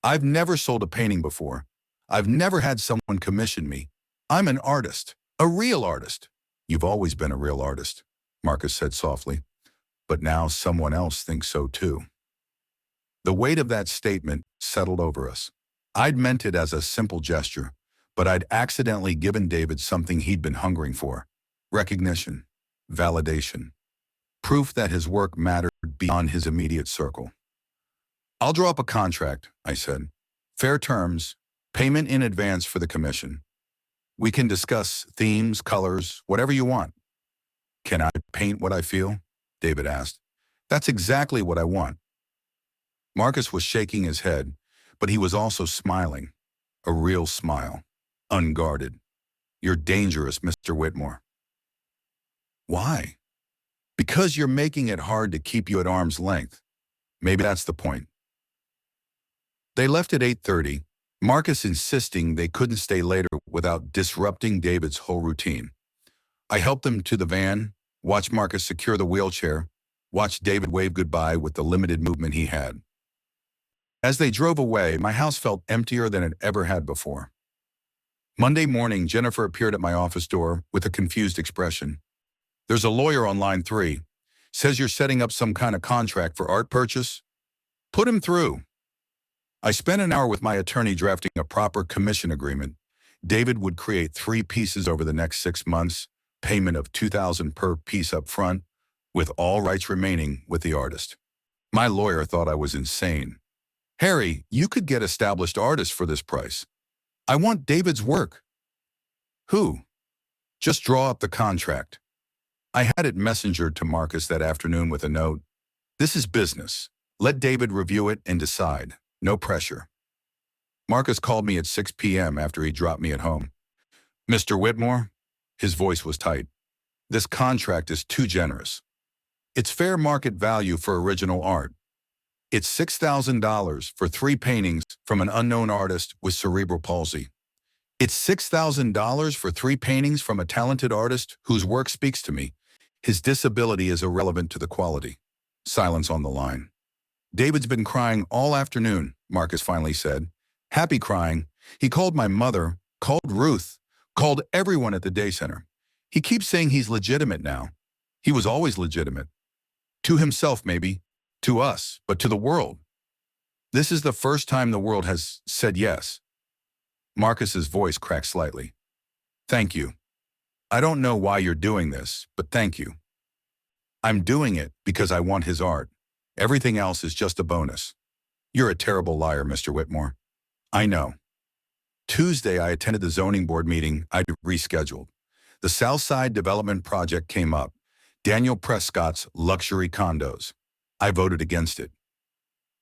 I've never sold a painting before. I've never had someone commission me. I'm an artist, a real artist. You've always been a real artist, Marcus said softly. But now someone else thinks so too. The weight of that statement settled over us. I'd meant it as a simple gesture, but I'd accidentally given David something he'd been hungering for. Recognition, validation, proof that his work mattered beyond his immediate circle. I'll draw up a contract, I said. Fair terms, payment in advance for the commission. We can discuss themes, colors, whatever you want. Can I paint what I feel? David asked. That's exactly what I want. Marcus was shaking his head, but he was also smiling. A real smile. Unguarded. You're dangerous, Mr. Whitmore. Why? Because you're making it hard to keep you at arm's length. Maybe that's the point. They left at 8:30, Marcus insisting they couldn't stay later without disrupting David's whole routine. I helped them to the van, watched Marcus secure the wheelchair, watched David wave goodbye with the limited movement he had. As they drove away, my house felt emptier than it ever had before. Monday morning, Jennifer appeared at my office door with a confused expression. There's a lawyer on line 3. Says you're setting up some kind of contract for art purchase. Put him through. I spent an hour with my attorney drafting a proper commission agreement. David would create 3 pieces over the next 6 months, payment of $2,000 per piece up front, with all rights remaining with the artist. My lawyer thought I was insane. Harry, you could get established artists for this price. I want David's work. Who? Just draw up the contract. I had it messengered to Marcus that afternoon with a note. This is business. Let David review it and decide. No pressure. Marcus called me at 6 p.m. after he dropped me at home. Mr. Whitmore? His voice was tight. This contract is too generous. It's fair market value for original art. It's $6,000 for 3 paintings from an unknown artist with cerebral palsy. It's $6,000 for 3 paintings from a talented artist whose work speaks to me. His disability is irrelevant to the quality. Silence on the line. David's been crying all afternoon, Marcus finally said. Happy crying. He called my mother, called Ruth, called everyone at the day center. He keeps saying he's legitimate now. He was always legitimate. To himself, maybe. To us, but to the world. This is the first time the world has said yes. Marcus's voice cracked slightly. Thank you. I don't know why you're doing this, but thank you. I'm doing it because I want his art. Everything else is just a bonus. You're a terrible liar, Mr. Whitmore. I know. Tuesday, I attended the zoning board meeting I'd rescheduled. The Southside Development Project came up. Daniel Prescott's luxury condos. I voted against it.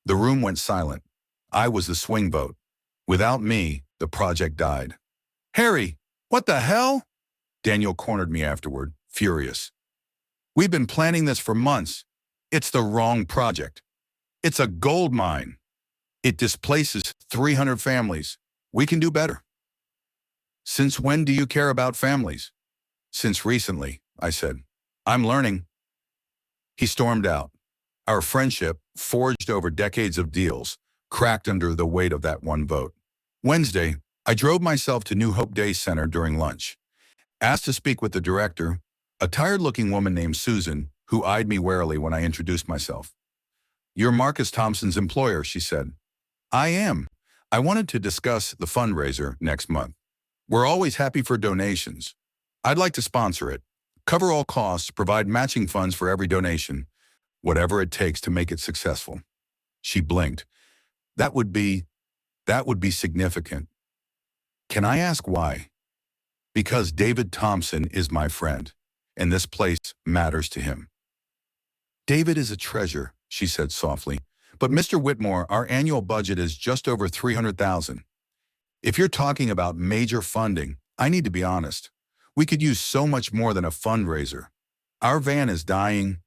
The room went silent. I was the swing vote. Without me, the project died. Harry, what the hell? Daniel cornered me afterward, furious. We've been planning this for months. It's the wrong project. It's a gold mine. It displaces 300 families. We can do better. Since when do you care about families? Since recently, I said. I'm learning. He stormed out. Our friendship, forged over decades of deals, cracked under the weight of that one vote. Wednesday, I drove myself to New Hope Day Center during lunch. Asked to speak with the director, a tired-looking woman named Susan, who eyed me warily when I introduced myself. You're Marcus Thompson's employer, she said. I am. I wanted to discuss the fundraiser next month. We're always happy for donations. I'd like to sponsor it, cover all costs, provide matching funds for every donation, whatever it takes to make it successful. She blinked. That would be significant. Can I ask why? Because David Thompson is my friend, and this place matters to him. David is a treasure, she said softly. But Mr. Whitmore, our annual budget is just over $300,000. If you're talking about major funding, I need to be honest. We could use so much more than a fundraiser. Our van is dying.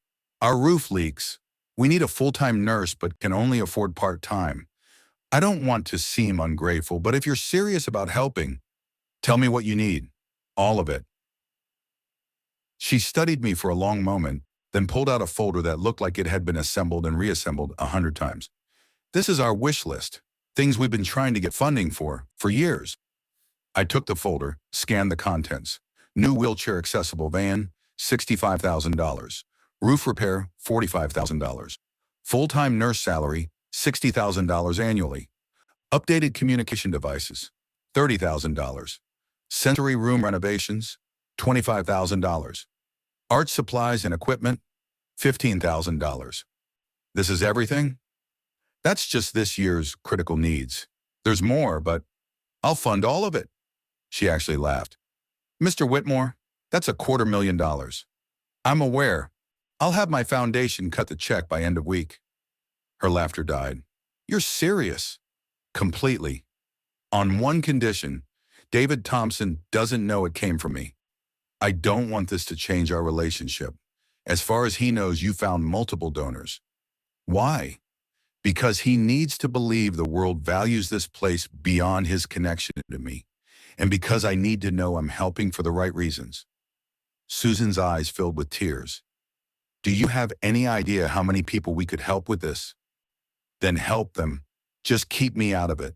Our roof leaks. We need a full-time nurse but can only afford part-time. I don't want to seem ungrateful, but if you're serious about helping, tell me what you need. All of it. She studied me for a long moment, then pulled out a folder that looked like it had been assembled and reassembled 100 times. This is our wish list, things we've been trying to get funding for years. I took the folder, scanned the contents. New wheelchair-accessible van, $65,000. Roof repair, $45,000. Full-time nurse salary, $60,000 annually. Updated communication devices, $30,000. Sensory room renovations, $25,000. Art supplies and equipment, $15,000. This is everything? That's just this year's critical needs. There's more, but I'll fund all of it. She actually laughed. Mr. Whitmore, that's $250,000. I'm aware. I'll have my foundation cut the check by end of week. Her laughter died. You're serious? Completely. On one condition, David Thompson doesn't know it came from me. I don't want this to change our relationship. As far as he knows, you found multiple donors. Why? Because he needs to believe the world values this place beyond his connection to me, and because I need to know I'm helping for the right reasons. Susan's eyes filled with tears. Do you have any idea how many people we could help with this? Then help them. Just keep me out of it.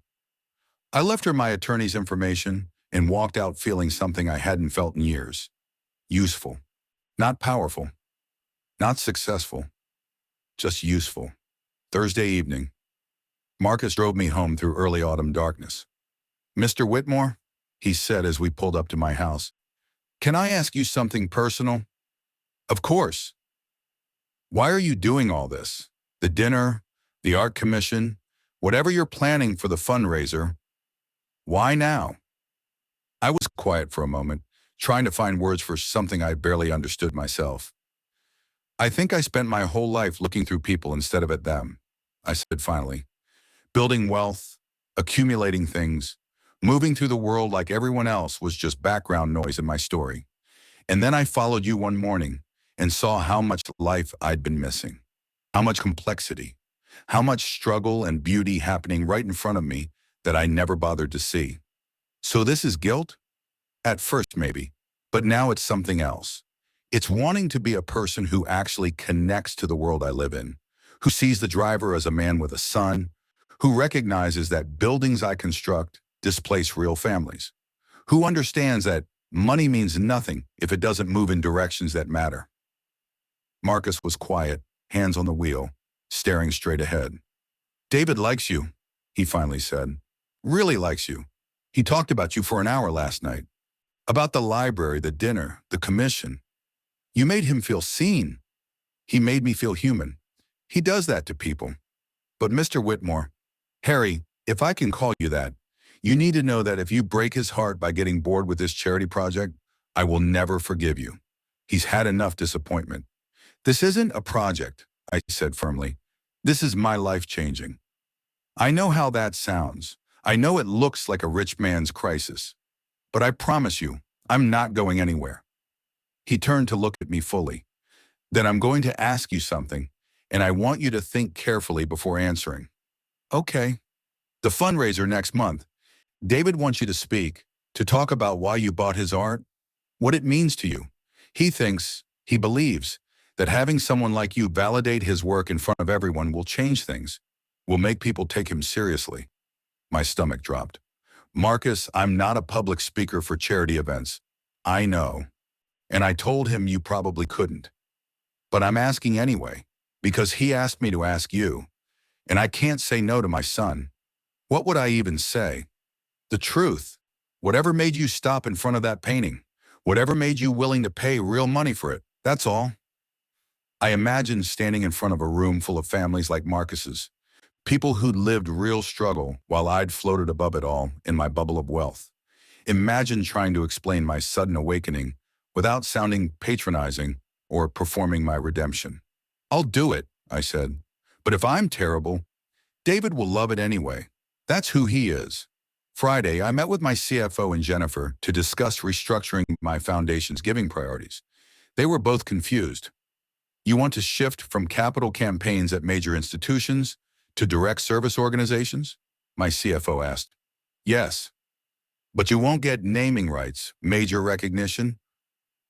I left her my attorney's information and walked out feeling something I hadn't felt in years. Useful. Not powerful. Not successful. Just useful. Thursday evening. Marcus drove me home through early autumn darkness. Mr. Whitmore, he said as we pulled up to my house, can I ask you something personal? Of course. Why are you doing all this? The dinner, the art commission, whatever you're planning for the fundraiser. Why now? I was quiet for a moment, trying to find words for something I barely understood myself. I think I spent my whole life looking through people instead of at them, I said finally. Building wealth, accumulating things, moving through the world like everyone else was just background noise in my story. And then I followed you one morning and saw how much life I'd been missing, how much complexity, how much struggle and beauty happening right in front of me that I never bothered to see. So this is guilt? At first, maybe, but now it's something else. It's wanting to be a person who actually connects to the world I live in, who sees the driver as a man with a son, who recognizes that buildings I construct displace real families, who understands that money means nothing if it doesn't move in directions that matter. Marcus was quiet, hands on the wheel, staring straight ahead. David likes you, he finally said. Really likes you. He talked about you for an hour last night. About the library, the dinner, the commission. You made him feel seen. He made me feel human. He does that to people. But Mr. Whitmore, Harry, if I can call you that, you need to know that if you break his heart by getting bored with this charity project, I will never forgive you. He's had enough disappointment. This isn't a project, I said firmly. This is my life changing. I know how that sounds. I know it looks like a rich man's crisis. But I promise you, I'm not going anywhere. He turned to look at me fully. Then I'm going to ask you something, and I want you to think carefully before answering. Okay. The fundraiser next month. David wants you to speak, to talk about why you bought his art, what it means to you. He believes, that having someone like you validate his work in front of everyone will change things, will make people take him seriously. My stomach dropped. Marcus, I'm not a public speaker for charity events. I know. And I told him you probably couldn't. But I'm asking anyway, because he asked me to ask you. And I can't say no to my son. What would I even say? The truth. Whatever made you stop in front of that painting. Whatever made you willing to pay real money for it. That's all. I imagined standing in front of a room full of families like Marcus's. People who'd lived real struggle while I'd floated above it all in my bubble of wealth. Imagine trying to explain my sudden awakening without sounding patronizing or performing my redemption. I'll do it, I said. But if I'm terrible, David will love it anyway. That's who he is. Friday, I met with my CFO and Jennifer to discuss restructuring my foundation's giving priorities. They were both confused. You want to shift from capital campaigns at major institutions to direct service organizations? My CFO asked. Yes. But you won't get naming rights, major recognition.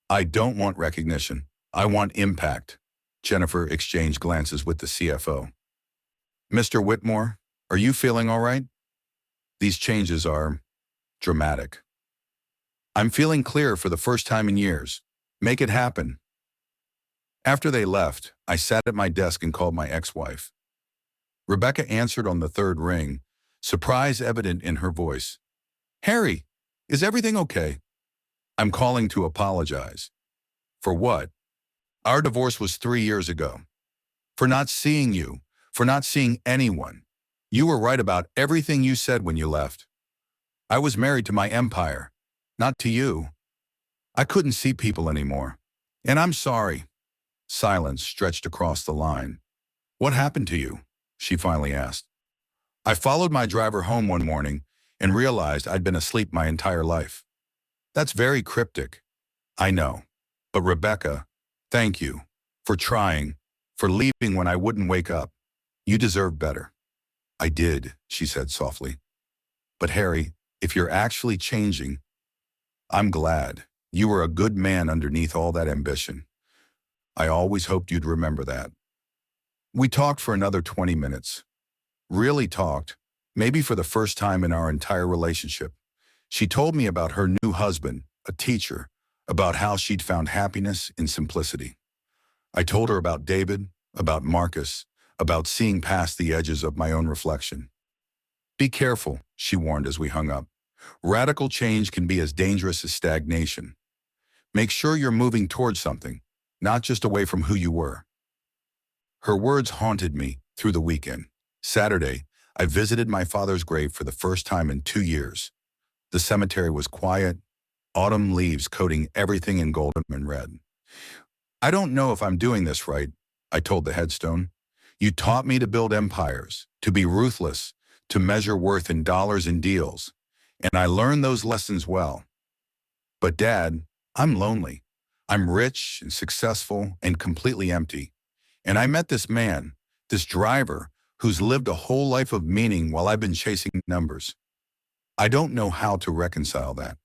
I don't want recognition. I want impact. Jennifer exchanged glances with the CFO. Mr. Whitmore, are you feeling all right? These changes are dramatic. I'm feeling clear for the first time in years. Make it happen. After they left, I sat at my desk and called my ex-wife. Rebecca answered on the third ring, surprise evident in her voice. Harry, is everything okay? I'm calling to apologize. For what? Our divorce was 3 years ago. For not seeing you, for not seeing anyone. You were right about everything you said when you left. I was married to my empire, not to you. I couldn't see people anymore. And I'm sorry. Silence stretched across the line. What happened to you? She finally asked. I followed my driver home one morning and realized I'd been asleep my entire life. That's very cryptic. I know. But Rebecca, thank you for trying, for leaving when I wouldn't wake up. You deserve better. I did, she said softly. But Harry, if you're actually changing, I'm glad. You were a good man underneath all that ambition. I always hoped you'd remember that. We talked for another 20 minutes. Really talked, maybe for the first time in our entire relationship. She told me about her new husband, a teacher, about how she'd found happiness in simplicity. I told her about David, about Marcus, about seeing past the edges of my own reflection. Be careful, she warned as we hung up. Radical change can be as dangerous as stagnation. Make sure you're moving towards something, not just away from who you were. Her words haunted me through the weekend. Saturday, I visited my father's grave for the first time in 2 years. The cemetery was quiet, autumn leaves coating everything in golden and red. I don't know if I'm doing this right, I told the headstone. You taught me to build empires, to be ruthless, to measure worth in dollars and deals, and I learned those lessons well. But Dad, I'm lonely. I'm rich and successful and completely empty. And I met this man, this driver, who's lived a whole life of meaning while I've been chasing numbers. I don't know how to reconcile that.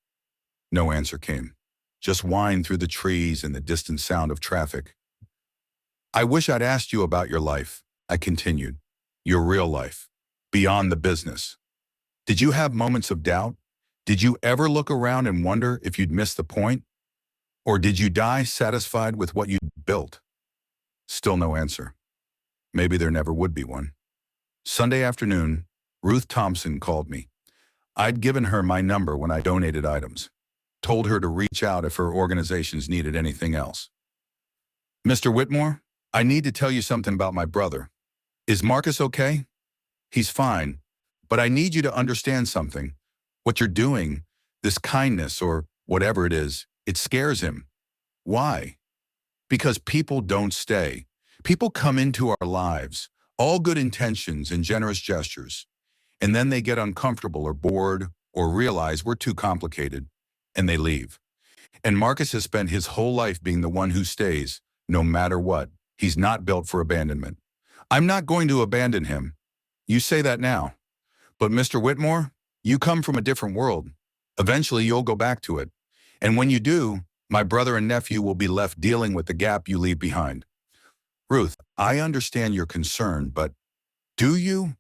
No answer came. Just whine through the trees and the distant sound of traffic. I wish I'd asked you about your life, I continued. Your real life, beyond the business. Did you have moments of doubt? Did you ever look around and wonder if you'd missed the point? Or did you die satisfied with what you'd built? Still no answer. Maybe there never would be one. Sunday afternoon, Ruth Thompson called me. I'd given her my number when I donated items. Told her to reach out if her organizations needed anything else. Mr. Whitmore, I need to tell you something about my brother. Is Marcus okay? He's fine, but I need you to understand something. What you're doing, this kindness or whatever it is, it scares him. Why? Because people don't stay. People come into our lives, all good intentions and generous gestures, and then they get uncomfortable or bored or realize we're too complicated, and they leave. And Marcus has spent his whole life being the one who stays, no matter what. He's not built for abandonment. I'm not going to abandon him. You say that now. But Mr. Whitmore, you come from a different world. Eventually you'll go back to it. And when you do, my brother and nephew will be left dealing with the gap you leave behind. Ruth, I understand your concern, but do you?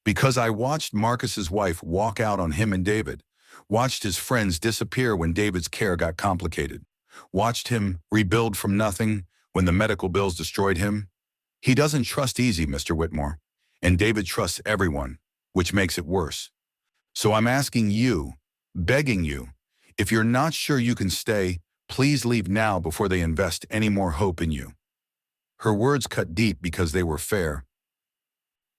Because I watched Marcus's wife walk out on him and David, watched his friends disappear when David's care got complicated, watched him rebuild from nothing when the medical bills destroyed him. He doesn't trust easy, Mr. Whitmore, and David trusts everyone, which makes it worse. So I'm asking you, begging you, if you're not sure you can stay, please leave now before they invest any more hope in you. Her words cut deep because they were fair.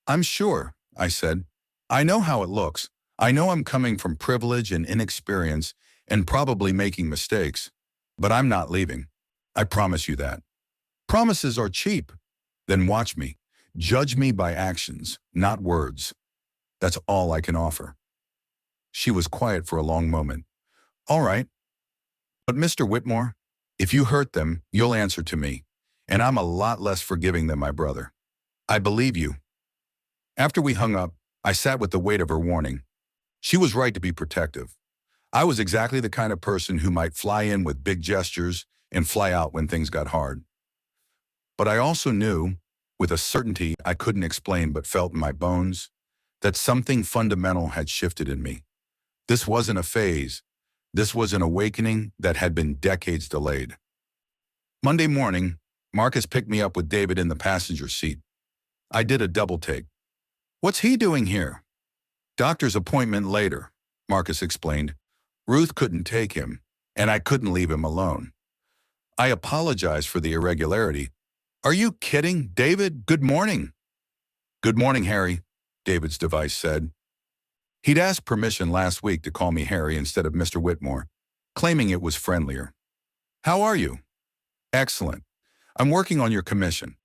I'm sure, I said. I know how it looks. I know I'm coming from privilege and inexperience and probably making mistakes, but I'm not leaving. I promise you that. Promises are cheap. Then watch me. Judge me by actions, not words. That's all I can offer. She was quiet for a long moment. All right. But Mr. Whitmore, if you hurt them, you'll answer to me, and I'm a lot less forgiving than my brother. I believe you. After we hung up, I sat with the weight of her warning. She was right to be protective. I was exactly the kind of person who might fly in with big gestures and fly out when things got hard. But I also knew, with a certainty I couldn't explain but felt in my bones, that something fundamental had shifted in me. This wasn't a phase. This was an awakening that had been decades delayed. Monday morning, Marcus picked me up with David in the passenger seat. I did a double take. What's he doing here? Doctor's appointment later, Marcus explained. Ruth couldn't take him, and I couldn't leave him alone. I apologized for the irregularity. Are you kidding, David? Good morning. Good morning, Harry, David's device said. He'd asked permission last week to call me Harry instead of Mr. Whitmore, claiming it was friendlier. How are you? Excellent. I'm working on your commission.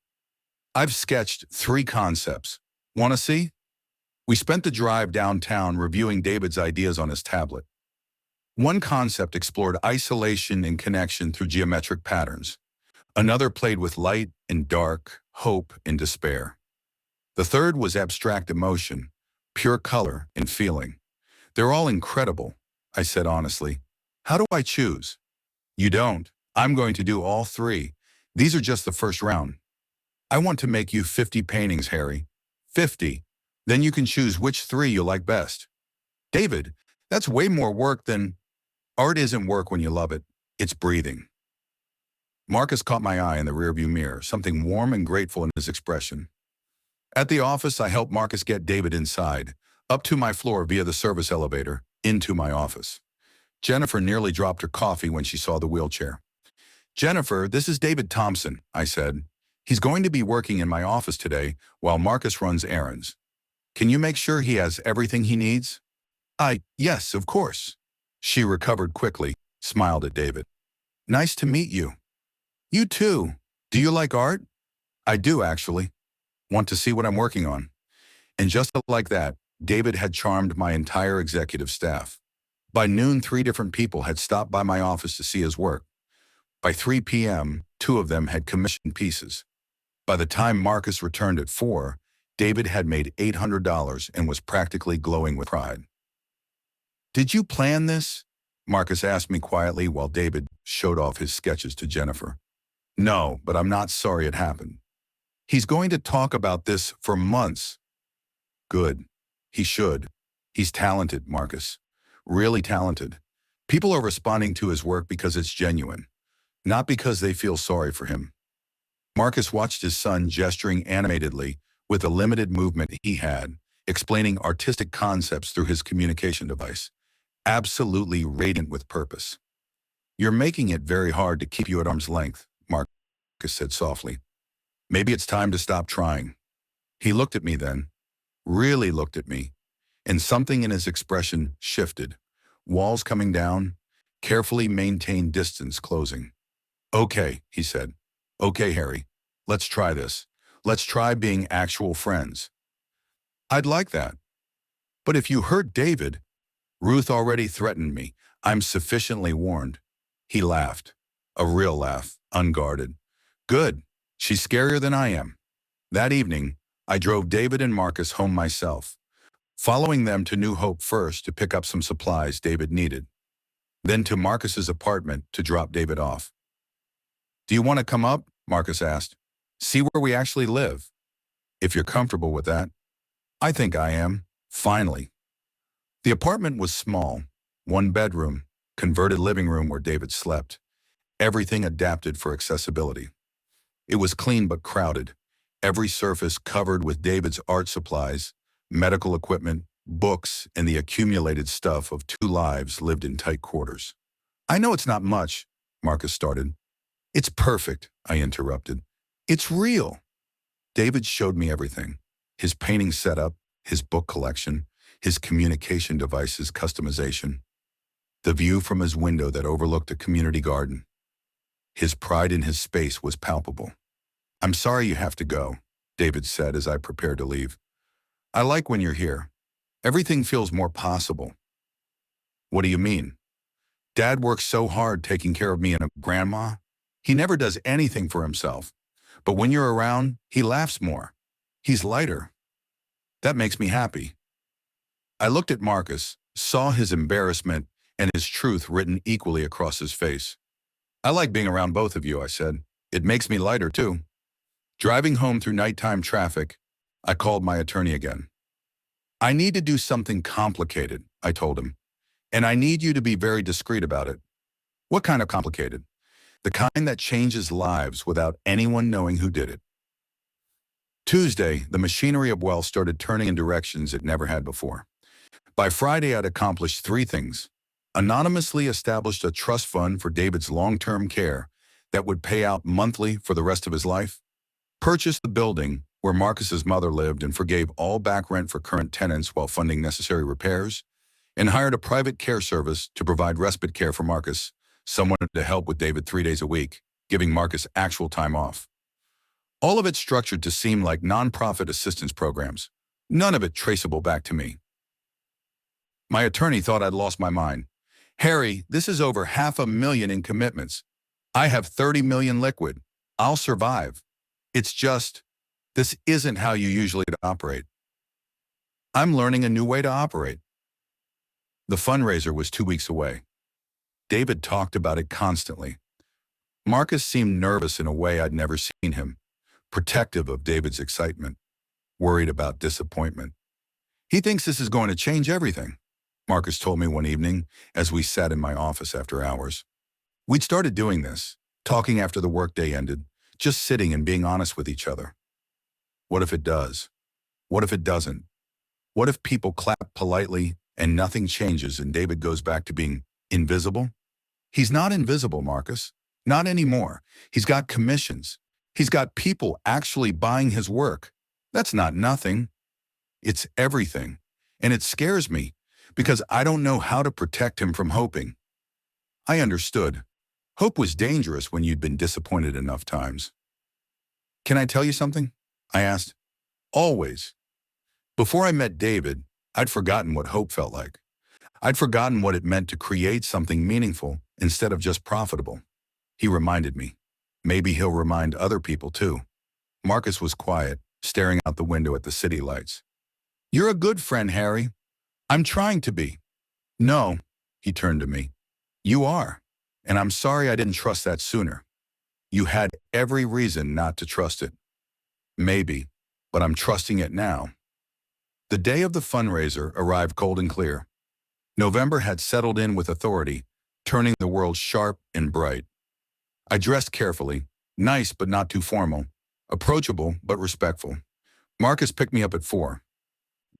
I've sketched 3 concepts. Want to see? We spent the drive downtown reviewing David's ideas on his tablet. One concept explored isolation and connection through geometric patterns. Another played with light and dark, hope and despair. The third was abstract emotion, pure color and feeling. They're all incredible, I said honestly. How do I choose? You don't. I'm going to do all 3. These are just the first round. I want to make you 50 paintings, Harry. 50. Then you can choose which 3 you like best. David, that's way more work than... Art isn't work when you love it. It's breathing. Marcus caught my eye in the rearview mirror, something warm and grateful in his expression. At the office, I helped Marcus get David inside, up to my floor via the service elevator, into my office. Jennifer nearly dropped her coffee when she saw the wheelchair. Jennifer, this is David Thompson, I said. He's going to be working in my office today while Marcus runs errands. Can you make sure he has everything he needs? Yes, of course. She recovered quickly, smiled at David. Nice to meet you. You too. Do you like art? I do, actually. Want to see what I'm working on? And just like that, David had charmed my entire executive staff. By noon, 3 different people had stopped by my office to see his work. By 3 p.m., 2 of them had commissioned pieces. By the time Marcus returned at 4, David had made $800 and was practically glowing with pride. "Did you plan this?" Marcus asked me quietly while David showed off his sketches to Jennifer. "No, but I'm not sorry it happened. He's going to talk about this for months." "Good. He should. He's talented, Marcus. Really talented. People are responding to his work because it's genuine, not because they feel sorry for him." Marcus watched his son gesturing animatedly with the limited movement he had, explaining artistic concepts through his communication device. Absolutely radiant with purpose. "You're making it very hard to keep you at arm's length," Marcus said softly. "Maybe it's time to stop trying." He looked at me then, really looked at me, and something in his expression shifted. Walls coming down, carefully maintained distance closing. "Okay," he said. "Okay, Harry. Let's try this. Let's try being actual friends." "I'd like that. But if you hurt David..." "Ruth already threatened me. I'm sufficiently warned." He laughed. A real laugh, unguarded. "Good. She's scarier than I am." That evening, I drove David and Marcus home myself, following them to New Hope first to pick up some supplies David needed, then to Marcus's apartment to drop David off. "Do you want to come up?" Marcus asked. "See where we actually live. If you're comfortable with that." "I think I am. Finally." The apartment was small, 1 bedroom, converted living room where David slept. Everything adapted for accessibility. It was clean but crowded, every surface covered with David's art supplies, medical equipment, books, and the accumulated stuff of 2 lives lived in tight quarters. "I know it's not much," Marcus started. "It's perfect," I interrupted. "It's real." David showed me everything. His painting setup, his book collection, his communication devices customization, the view from his window that overlooked a community garden. His pride in his space was palpable. "I'm sorry you have to go," David said as I prepared to leave. "I like when you're here. Everything feels more possible." "What do you mean?" "Dad works so hard taking care of me and Grandma. He never does anything for himself. But when you're around, he laughs more. He's lighter. That makes me happy." I looked at Marcus, saw his embarrassment and his truth written equally across his face. "I like being around both of you," I said. "It makes me lighter, too." Driving home through nighttime traffic, I called my attorney again. "I need to do something complicated," I told him, "and I need you to be very discreet about it." "What kind of complicated?" "The kind that changes lives without anyone knowing who did it." Tuesday, the machinery of wealth started turning in directions it never had before. By Friday, I'd accomplished 3 things. Anonymously established a trust fund for David's long-term care that would pay out monthly for the rest of his life. Purchased the building where Marcus's mother lived and forgave all back rent for current tenants while funding necessary repairs. And hired a private care service to provide respite care for Marcus, someone to help with David 3 days a week, giving Marcus actual time off. All of it structured to seem like nonprofit assistance programs. None of it traceable back to me. My attorney thought I'd lost my mind. "Harry, this is over $500,000 in commitments. I have 30 million liquid. I'll survive. It's just, this isn't how you usually operate." "I'm learning a new way to operate." The fundraiser was 2 weeks away. David talked about it constantly. Marcus seemed nervous in a way I'd never seen him, protective of David's excitement, worried about disappointment. "He thinks this is going to change everything," Marcus told me one evening as we sat in my office after hours. We'd started doing this, talking after the workday ended, just sitting and being honest with each other. What if it does? What if it doesn't? What if people clap politely and nothing changes and David goes back to being invisible? He's not invisible, Marcus. Not anymore. He's got commissions. He's got people actually buying his work. That's not nothing. It's everything. And it scares me because I don't know how to protect him from hoping. I understood. Hope was dangerous when you'd been disappointed enough times. "Can I tell you something?" I asked. "Always. Before I met David, I'd forgotten what hope felt like. I'd forgotten what it meant to create something meaningful instead of just profitable. He reminded me. Maybe he'll remind other people too. Marcus was quiet, staring out the window at the city lights. "You're a good friend, Harry." "I'm trying to be." "No," he turned to me. "You are. And I'm sorry I didn't trust that sooner. You had every reason not to trust it." "Maybe, but I'm trusting it now." The day of the fundraiser arrived cold and clear. November had settled in with authority, turning the world sharp and bright. I dressed carefully, nice but not too formal, approachable but respectful. Marcus picked me up at 4.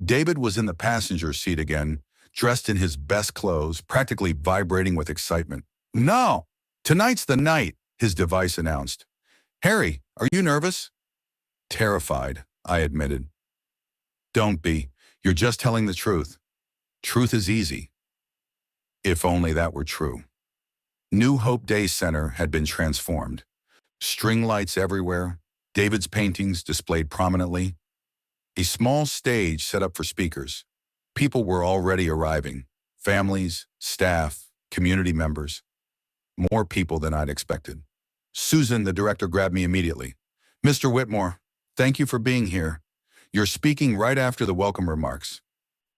David was in the passenger seat again, dressed in his best clothes, practically vibrating with excitement. "No, tonight's the night," his device announced. "Harry, are you nervous?" "Terrified," I admitted. "Don't be. You're just telling the truth. Truth is easy." If only that were true. New Hope Day Center had been transformed. String lights everywhere, David's paintings displayed prominently, a small stage set up for speakers. People were already arriving. Families, staff, community members. More people than I'd expected. Susan, the director, grabbed me immediately. "Mr. Whitmore, thank you for being here. You're speaking right after the welcome remarks.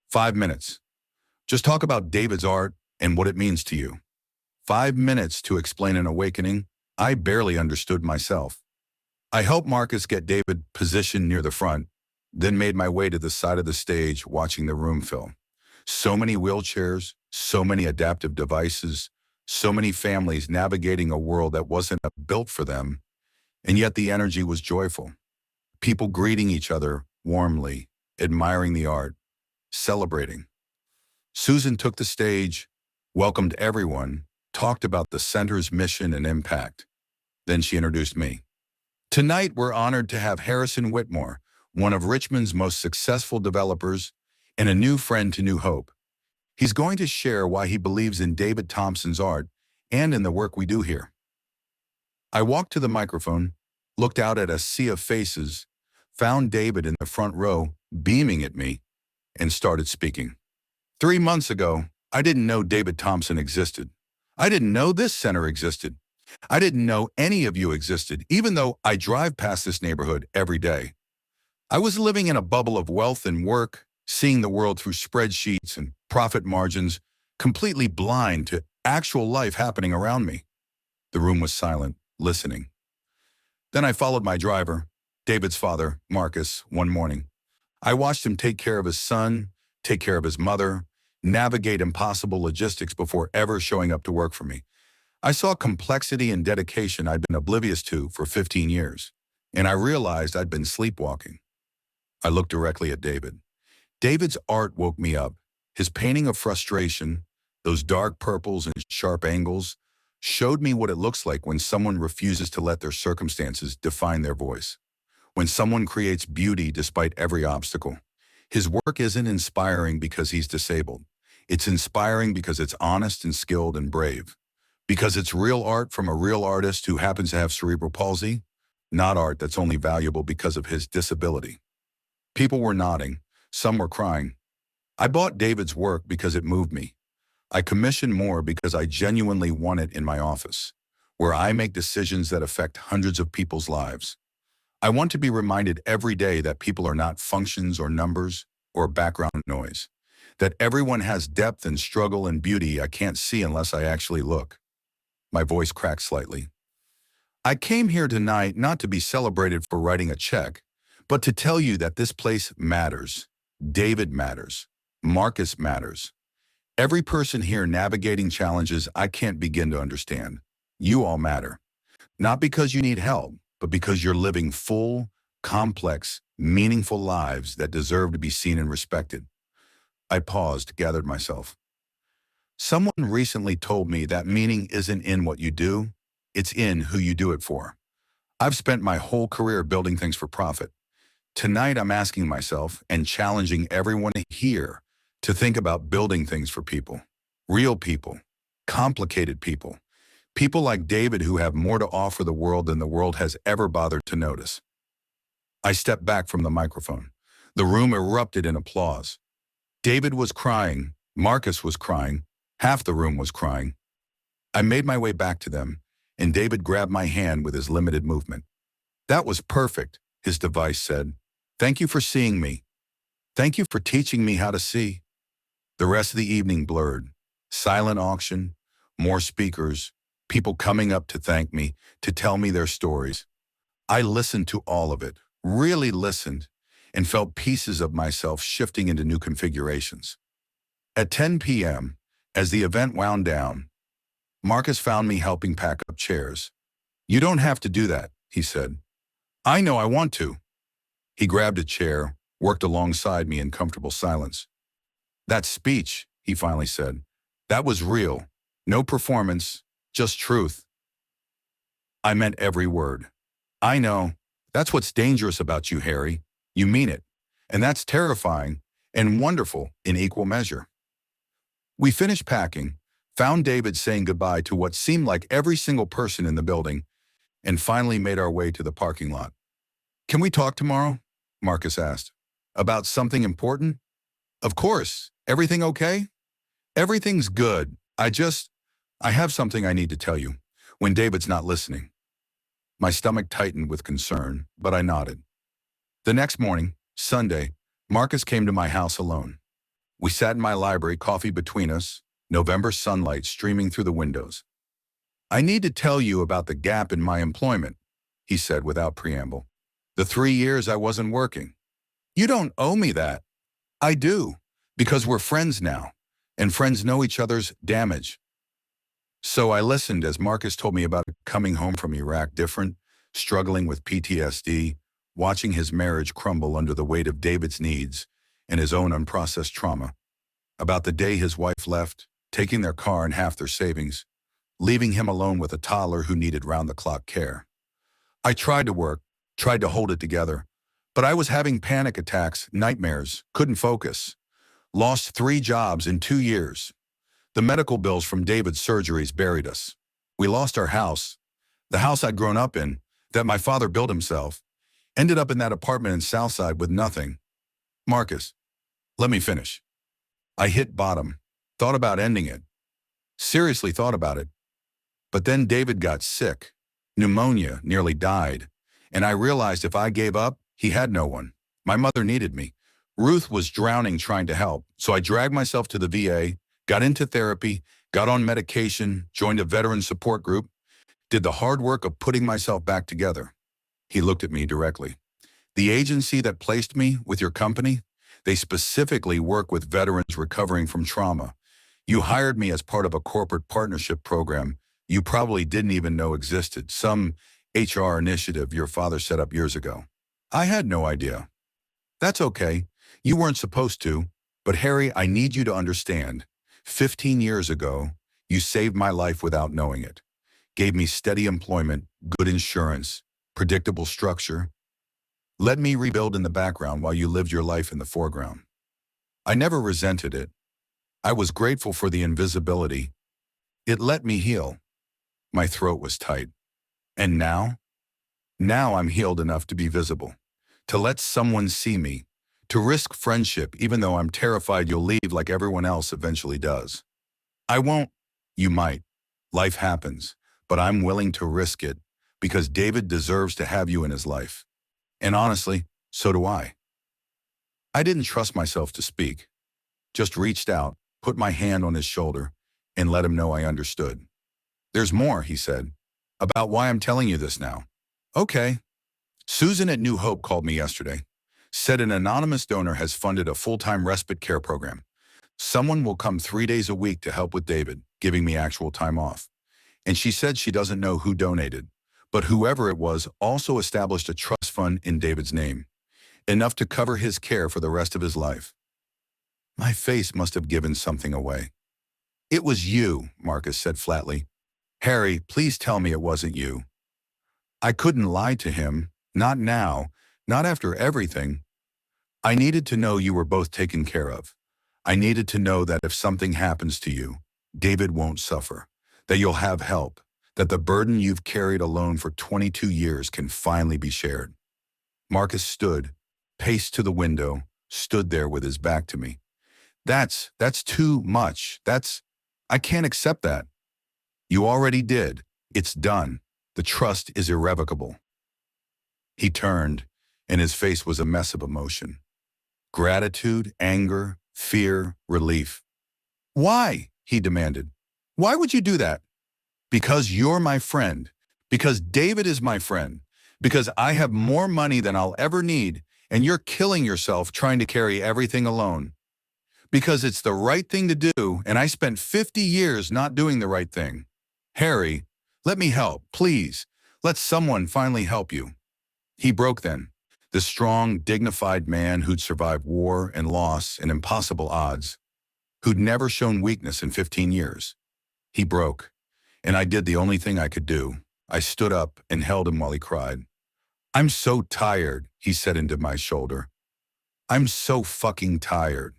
5 minutes. Just talk about David's art and what it means to you." 5 minutes to explain an awakening I barely understood myself. I helped Marcus get David positioned near the front, then made my way to the side of the stage watching the room fill. So many wheelchairs, so many adaptive devices, so many families navigating a world that wasn't built for them, and yet the energy was joyful. People greeting each other warmly, admiring the art, celebrating. Susan took the stage, welcomed everyone, talked about the center's mission and impact. Then she introduced me. "Tonight, we're honored to have Harrison Whitmore, one of Richmond's most successful developers and a new friend to New Hope. He's going to share why he believes in David Thompson's art and in the work we do here." I walked to the microphone, looked out at a sea of faces, found David in the front row, beaming at me, and started speaking. "3 months ago, I didn't know David Thompson existed. I didn't know this center existed. I didn't know any of you existed, even though I drive past this neighborhood every day. I was living in a bubble of wealth and work, seeing the world through spreadsheets and profit margins, completely blind to actual life happening around me." The room was silent, listening. Then I followed my driver, David's father, Marcus, one morning. I watched him take care of his son, take care of his mother, navigate impossible logistics before ever showing up to work for me. I saw complexity and dedication I'd been oblivious to for 15 years, and I realized I'd been sleepwalking. I looked directly at David. David's art woke me up. His painting of frustration, those dark purples and sharp angles, showed me what it looks like when someone refuses to let their circumstances define their voice. When someone creates beauty despite every obstacle. His work isn't inspiring because he's disabled. It's inspiring because it's honest and skilled and brave. Because it's real art from a real artist who happens to have cerebral palsy, not art that's only valuable because of his disability. People were nodding. Some were crying. I bought David's work because it moved me. I commissioned more because I genuinely want it in my office, where I make decisions that affect hundreds of people's lives. I want to be reminded every day that people are not functions or numbers or background noise, that everyone has depth and struggle and beauty I can't see unless I actually look. My voice cracked slightly. I came here tonight not to be celebrated for writing a check, but to tell you that this place matters. David matters. Marcus matters. Every person here navigating challenges I can't begin to understand. You all matter. Not because you need help, but because you're living full, complex, meaningful lives that deserve to be seen and respected. I paused, gathered myself. Someone recently told me that meaning isn't in what you do, it's in who you do it for. I've spent my whole career building things for profit. Tonight I'm asking myself and challenging everyone here to think about building things for people. Real people. Complicated people. People like David who have more to offer the world than the world has ever bothered to notice. I stepped back from the microphone. The room erupted in applause. David was crying. Marcus was crying. Half the room was crying. I made my way back to them, and David grabbed my hand with his limited movement. That was perfect, his device said. Thank you for seeing me. Thank you for teaching me how to see. The rest of the evening blurred. Silent auction, more speakers, people coming up to thank me, to tell me their stories. I listened to all of it, really listened, and felt pieces of myself shifting into new configurations. At 10 p.m., as the event wound down, Marcus found me helping pack up chairs. You don't have to do that, he said. I know I want to. He grabbed a chair, worked alongside me in comfortable silence. That speech, he finally said, that was real. No performance, just truth. I meant every word. I know. That's what's dangerous about you, Harry. You mean it. And that's terrifying and wonderful in equal measure. We finished packing, found David saying goodbye to what seemed like every single person in the building, and finally made our way to the parking lot. Can we talk tomorrow? Marcus asked. About something important? Of course. Everything okay? Everything's good. I have something I need to tell you, when David's not listening. My stomach tightened with concern, but I nodded. The next morning, Sunday, Marcus came to my house alone. We sat in my library, coffee between us, November sunlight streaming through the windows. I need to tell you about the gap in my employment, he said without preamble. The 3 years I wasn't working. You don't owe me that. I do, because we're friends now, and friends know each other's damage. So I listened as Marcus told me about coming home from Iraq different, struggling with PTSD, watching his marriage crumble under the weight of David's needs and his own unprocessed trauma, about the day his wife left, taking their car and half their savings, leaving him alone with a toddler who needed round-the-clock care. I tried to work, tried to hold it together, but I was having panic attacks, nightmares, couldn't focus. Lost 3 jobs in 2 years. The medical bills from David's surgeries buried us. We lost our house, the house I'd grown up in, that my father built himself, ended up in that apartment in Southside with nothing. Marcus, let me finish. I hit bottom, thought about ending it. Seriously thought about it. But then David got sick, pneumonia, nearly died, and I realized if I gave up, he had no one. My mother needed me. Ruth was drowning trying to help, so I dragged myself to the VA, got into therapy, got on medication, joined a veteran support group, did the hard work of putting myself back together. He looked at me directly. The agency that placed me with your company, they specifically work with veterans recovering from trauma. You hired me as part of a corporate partnership program you probably didn't even know existed, some HR initiative your father set up years ago. I had no idea. That's okay. You weren't supposed to, but Harry, I need you to understand. 15 years ago, you saved my life without knowing it. Gave me steady employment, good insurance, predictable structure. Let me rebuild in the background while you lived your life in the foreground. I never resented it. I was grateful for the invisibility. It let me heal. My throat was tight. And now? Now I'm healed enough to be visible, to let someone see me, to risk friendship even though I'm terrified you'll leave like everyone else eventually does. I won't. You might. Life happens, but I'm willing to risk it because David deserves to have you in his life. And honestly, so do I. I didn't trust myself to speak, just reached out, put my hand on his shoulder, and let him know I understood. There's more, he said, about why I'm telling you this now. Okay. Susan at New Hope called me yesterday. Said an anonymous donor has funded a full-time respite care program. Someone will come 3 days a week to help with David, giving me actual time off. And she said she doesn't know who donated, but whoever it was also established a trust fund in David's name, enough to cover his care for the rest of his life. My face must have given something away. It was you, Marcus said flatly. Harry, please tell me it wasn't you. I couldn't lie to him, not now, not after everything. I needed to know you were both taken care of. I needed to know that if something happens to you, David won't suffer, that you'll have help, that the burden you've carried alone for 22 years can finally be shared. Marcus stood, paced to the window, stood there with his back to me. That's too much. I can't accept that. You already did. It's done. The trust is irrevocable. He turned, and his face was a mess of emotion. Gratitude, anger, fear, relief. Why? He demanded. Why would you do that? Because you're my friend. Because David is my friend. Because I have more money than I'll ever need, and you're killing yourself trying to carry everything alone. Because it's the right thing to do, and I spent 50 years not doing the right thing. Harry, let me help, please. Let someone finally help you. He broke then. The strong, dignified man who'd survived war and loss and impossible odds, who'd never shown weakness in 15 years. He broke, and I did the only thing I could do. I stood up and held him while he cried. I'm so tired, he said into my shoulder. I'm so fucking tired.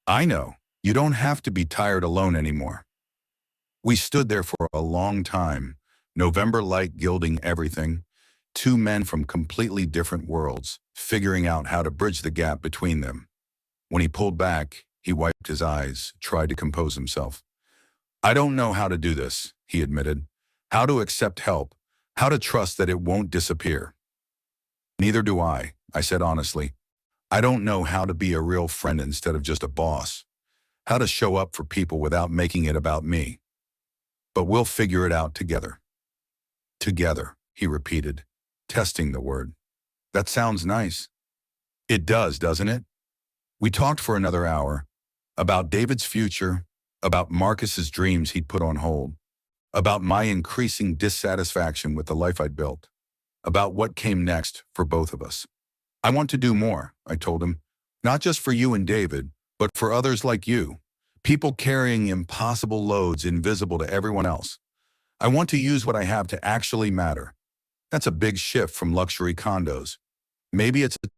I know. You don't have to be tired alone anymore. We stood there for a long time, November light gilding everything, two men from completely different worlds, figuring out how to bridge the gap between them. When he pulled back, he wiped his eyes, tried to compose himself. I don't know how to do this, he admitted. How to accept help, how to trust that it won't disappear. Neither do I said honestly. I don't know how to be a real friend instead of just a boss. How to show up for people without making it about me. But we'll figure it out together. Together, he repeated, testing the word. That sounds nice. It does, doesn't it? We talked for another hour about David's future, about Marcus's dreams he'd put on hold, about my increasing dissatisfaction with the life I'd built, about what came next for both of us. I want to do more, I told him, not just for you and David, but for others like you, people carrying impossible loads invisible to everyone else. I want to use what I have to actually matter. That's a big shift from luxury condos. Maybe it's a